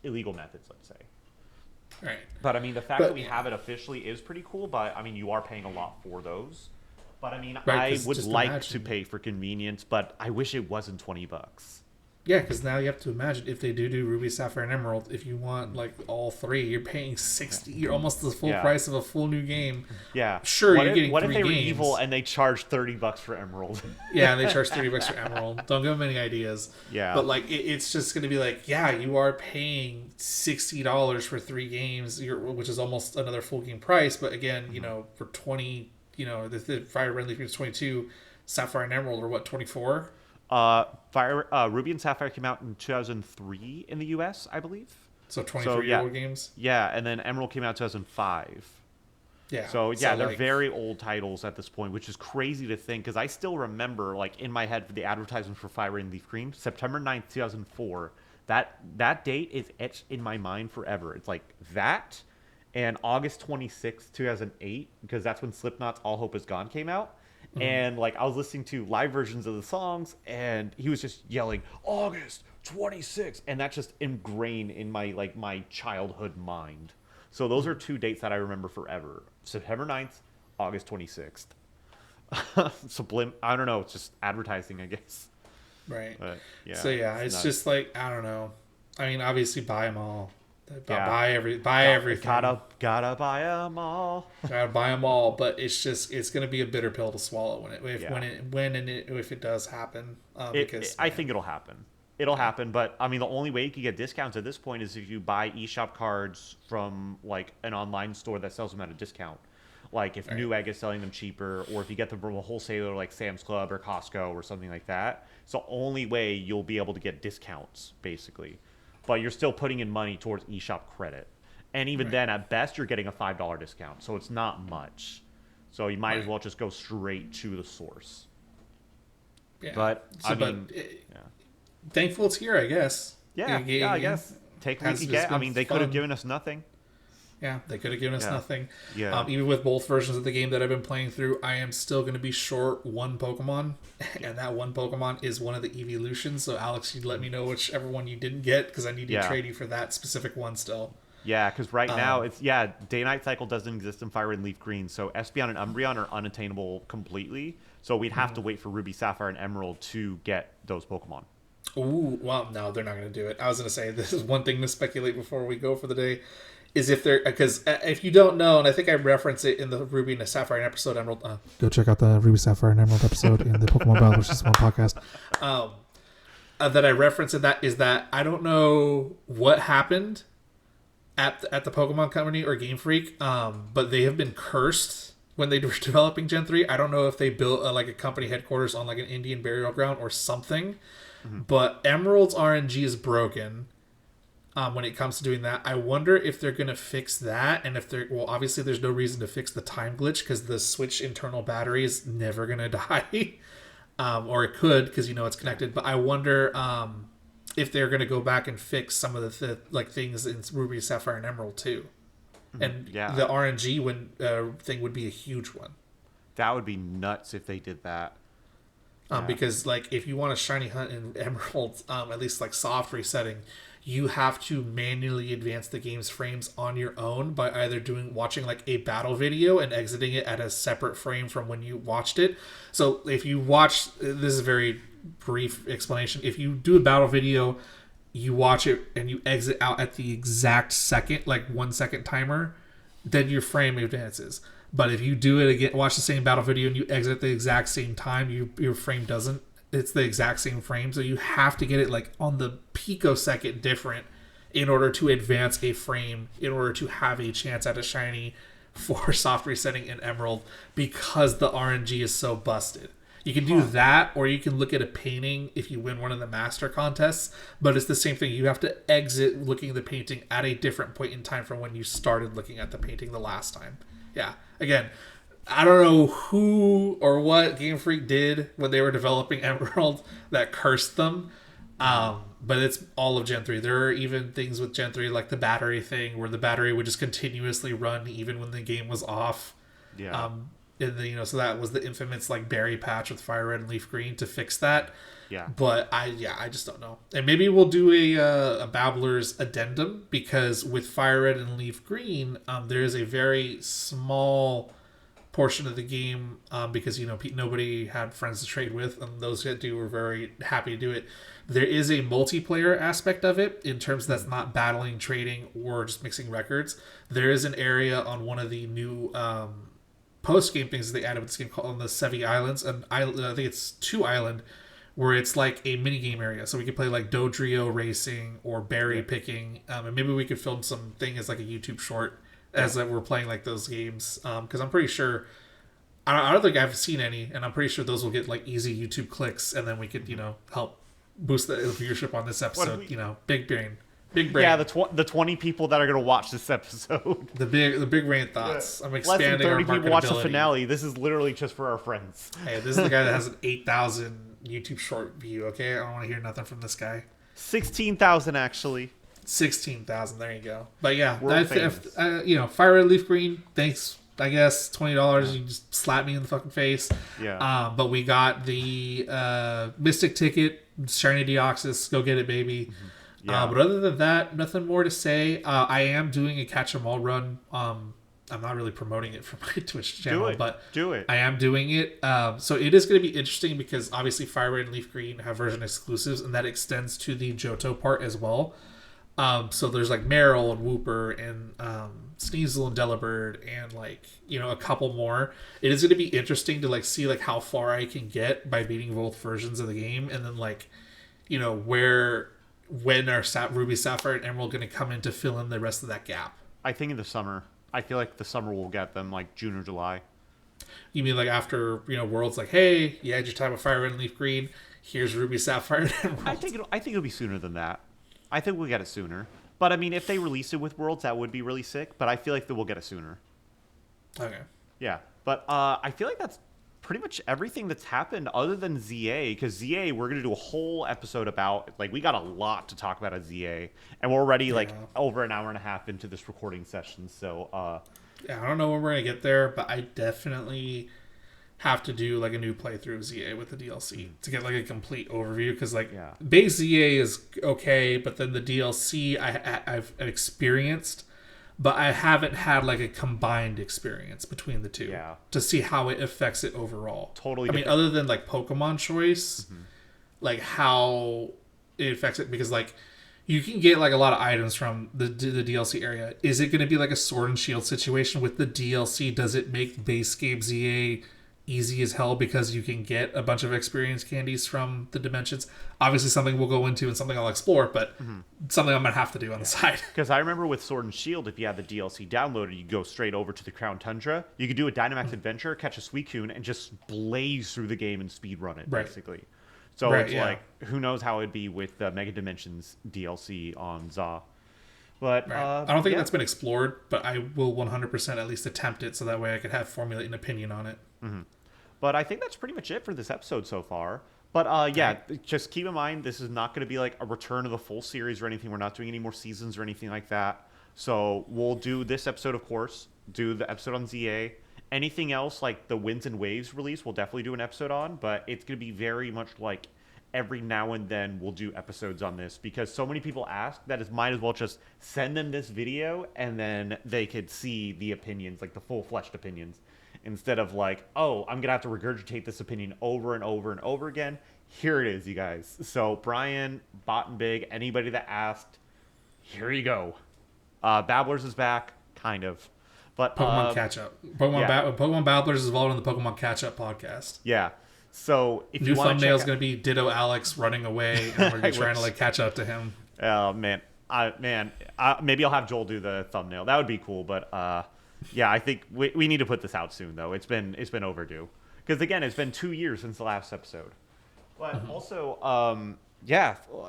illegal methods, let's say. Right. But I mean, the fact that we have it officially is pretty cool. But I mean, you are paying a lot for those. But I mean, Right, I 'cause would just like imagine. to pay for convenience, but I wish it wasn't $20. Yeah, because now you have to imagine if they do Ruby, Sapphire, and Emerald, if you want like all three, you're paying 60. You're almost the full Yeah. price of a full new game. Yeah, Sure, What you're if, getting what if three they were games. evil and they charge $30 for Emerald? Yeah, and they charge $30 for Emerald. Don't give them any ideas. Yeah. But like, it's just going to be like, yeah, you are paying $60 for three games, which is almost another full game price. But again, for 20, the Fire Red Leaf is 22, Sapphire and Emerald are what, 24? Ruby and Sapphire came out in 2003 in the U.S., I believe. So 23-year-old games. Yeah, and then Emerald came out in 2005. Yeah. So yeah, they're like, very old titles at this point, which is crazy to think because I still remember, like in my head, the advertisement for Fire and Leaf Green, September 9th, 2004. That date is etched in my mind forever. It's like that, and August 26th, 2008, because that's when Slipknot's "All Hope Is Gone" came out. And like I was listening to live versions of the songs, and he was just yelling August 26th, and that's just ingrained in my childhood mind. So those are two dates that I remember forever: September 9th, August 26th. I don't know. It's just advertising, I guess. Right. But, yeah. So yeah, it's just like, I don't know. I mean, obviously buy them all. Buy everything. Gotta buy them all. Gotta buy them all. But it's gonna be a bitter pill to swallow if it does happen. I think it'll happen. It'll happen, but I mean, the only way you can get discounts at this point is if you buy eShop cards from like an online store that sells them at a discount. Like if Newegg is selling them cheaper, or if you get them from a wholesaler like Sam's Club or Costco or something like that. It's the only way you'll be able to get discounts, basically. But you're still putting in money towards eShop credit. And even then, at best, you're getting a $5 discount. So it's not much. So you might as well just go straight to the source. Yeah. But, thankful it's here, I guess. Yeah, I guess. Take what you get. I mean, they could have given us nothing. Yeah, they could have given us nothing. Yeah. Even with both versions of the game that I've been playing through, I am still going to be short one Pokemon, and that one Pokemon is one of the evolutions. So, Alex, you'd let me know whichever one you didn't get, because I need to trade you for that specific one still. Yeah, because right now, day-night cycle doesn't exist in Fire Red and Leaf Green, so Espeon and Umbreon are unattainable completely, so we'd have to wait for Ruby, Sapphire, and Emerald to get those Pokemon. Ooh, well, no, they're not going to do it. I was going to say, this is one thing to speculate before we go for the day. Is if they're, because if you don't know, and I think I referenced it in the Ruby and the Sapphire and episode Emerald. Go check out the Ruby, Sapphire, and Emerald episode in the Pokemon Babblers, just one podcast. That I referenced in that is that I don't know what happened at the Pokemon Company or Game Freak, but they have been cursed when they were developing Gen 3. I don't know if they built like a company headquarters on like an Indian burial ground or something, but Emerald's RNG is broken. When it comes to doing that, I wonder if they're going to fix that, and if they're, well, obviously there's no reason to fix the time glitch because the Switch internal battery is never going to die, or it could because it's connected. But I wonder if they're going to go back and fix some of the like things in Ruby, Sapphire, and Emerald too, and the RNG thing would be a huge one. That would be nuts if they did that. Because like if you want a shiny hunt in Emerald, at least like soft resetting, you have to manually advance the game's frames on your own by either watching like a battle video and exiting it at a separate frame from when you watched it. So if you watch, this is a very brief explanation. If you do a battle video, you watch it and you exit out at the exact second, like 1 second timer, then your frame advances. But if you do it again, watch the same battle video and you exit at the exact same time, your frame doesn't. It's the exact same frame, so you have to get it like on the picosecond different in order to advance a frame, in order to have a chance at a shiny for soft resetting in Emerald, because the RNG is so busted. You can do that, or you can look at a painting if you win one of the master contests, but it's the same thing. You have to exit looking at the painting at a different point in time from when you started looking at the painting the last time. Yeah, again, I don't know who or what Game Freak did when they were developing Emerald that cursed them, but it's all of Gen 3. There are even things with Gen 3 like the battery thing where the battery would just continuously run even when the game was off. Yeah. So that was the infamous like berry patch with Fire Red and Leaf Green to fix that. Yeah. But I just don't know. And maybe we'll do a Babblers addendum, because with Fire Red and Leaf Green, there is a very small portion of the game, because nobody had friends to trade with, and those that do were very happy to do it. There is a multiplayer aspect of it in terms that's not battling, trading, or just mixing records. There is an area on one of the new post-game things that they added with this game called on the Sevi Islands, and I think it's 2 island, where it's like a mini game area, so we could play like Dodrio racing or berry picking, and maybe we could film something as like a YouTube short as that we're playing like those games, because I'm pretty sure I don't think I've seen any, and I'm pretty sure those will get like easy YouTube clicks, and then we could help boost the viewership on this episode. Big brain. Yeah, the 20 people that are going to watch this episode. The big brain thoughts. I'm expanding. Less than 30 our people watch the finale. This is literally just for our friends. Hey, this is the guy that has an 8,000 YouTube short view. Okay, I don't want to hear nothing from this guy. 16,000 actually. 16,000. There you go. But yeah, Fire Red Leaf Green. Thanks I guess $20. You just slap me in the fucking face. Yeah. But we got the Mystic ticket, Shiny Deoxys. Go get it, baby. Mm-hmm. Yeah. But other than that, nothing more to say. I am doing a catch 'em all run. I'm not really promoting it for my Twitch channel, but do it. I am doing it. So it is going to be interesting because obviously Fire Red and Leaf Green have version exclusives, and that extends to the Johto part as well. So there's like Meryl and Wooper and Sneasel and Delibird and like, you know, a couple more. It is going to be interesting to like see like how far I can get by beating both versions of the game, and then like, you know, when are Ruby, Sapphire, and Emerald going to come in to fill in the rest of that gap. I think in the summer. I feel like the summer will get them, like June or July. You mean like after, you know, World's like, hey, you had your time with Fire Red and Leaf Green. Here's Ruby, Sapphire, and Emerald. I think it'll be sooner than that. I think we'll get it sooner. But I mean, if they release it with Worlds, that would be really sick. But I feel like that we'll get it sooner. Okay. Yeah, but I feel like that's pretty much everything that's happened other than ZA. Because ZA, we're gonna do a whole episode about, like, we got a lot to talk about at ZA, and we're already like over an hour and a half into this recording session. So yeah, I don't know when we're gonna get there, but I definitely have to do like a new playthrough of ZA with the DLC to get like a complete overview, because like base ZA is okay, but then the DLC I've experienced, but I haven't had like a combined experience between the two to see how it affects it overall. Totally. I mean, other than like Pokemon choice, like how it affects it, because like you can get like a lot of items from the DLC area. Is it going to be like a Sword and Shield situation with the DLC? Does it make base game ZA easy as hell because you can get a bunch of experience candies from the dimensions? Obviously something we'll go into and something I'll explore, but something I'm gonna have to do on the side. Because I remember with Sword and Shield, if you had the DLC downloaded, you go straight over to the Crown Tundra. You could do a Dynamax Adventure, catch a Suicune, and just blaze through the game and speedrun it, basically. So it's like, who knows how it'd be with the Mega Dimensions DLC on ZA. But I don't think that's been explored, but I will 100% at least attempt it, so that way I could formulate an opinion on it. But I think that's pretty much it for this episode so far. But just keep in mind, this is not going to be like a return of the full series or anything. We're not doing any more seasons or anything like that. So we'll do this episode, of course, do the episode on ZA. Anything else, like the Winds and Waves release, we'll definitely do an episode on. But it's going to be very much like every now and then we'll do episodes on this, because so many people ask that it might as well just send them this video and then they could see the opinions, like the full-fleshed opinions. Instead of like, oh, I'm going to have to regurgitate this opinion over and over and over again. Here it is, you guys. So, Brian, Bot and Big, anybody that asked, here you go. Babblers is back, kind of. But Pokemon Catch-Up. Pokemon Babblers is involved in the Pokemon Catch-Up podcast. Yeah. So, if New you want to thumbnail is going to be Ditto Alex running away, and we're trying to like catch up to him. Oh, man. Maybe I'll have Joel do the thumbnail. That would be cool, but... yeah, I think we need to put this out soon, though. It's been overdue. Because, again, it's been 2 years since the last episode. But also,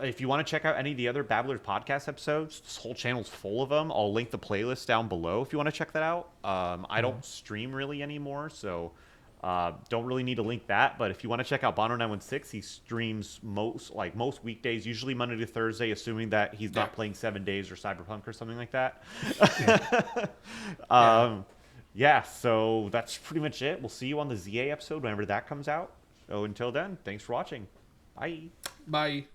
if you want to check out any of the other Babblers podcast episodes, this whole channel's full of them. I'll link the playlist down below if you want to check that out. I don't stream really anymore, so don't really need to link that. But if you want to check out Bano 916, he streams most weekdays, usually Monday to Thursday, assuming that he's not playing 7 Days or Cyberpunk or something like that. So that's pretty much it. We'll see you on the ZA episode whenever that comes out. So until then, thanks for watching. Bye. Bye.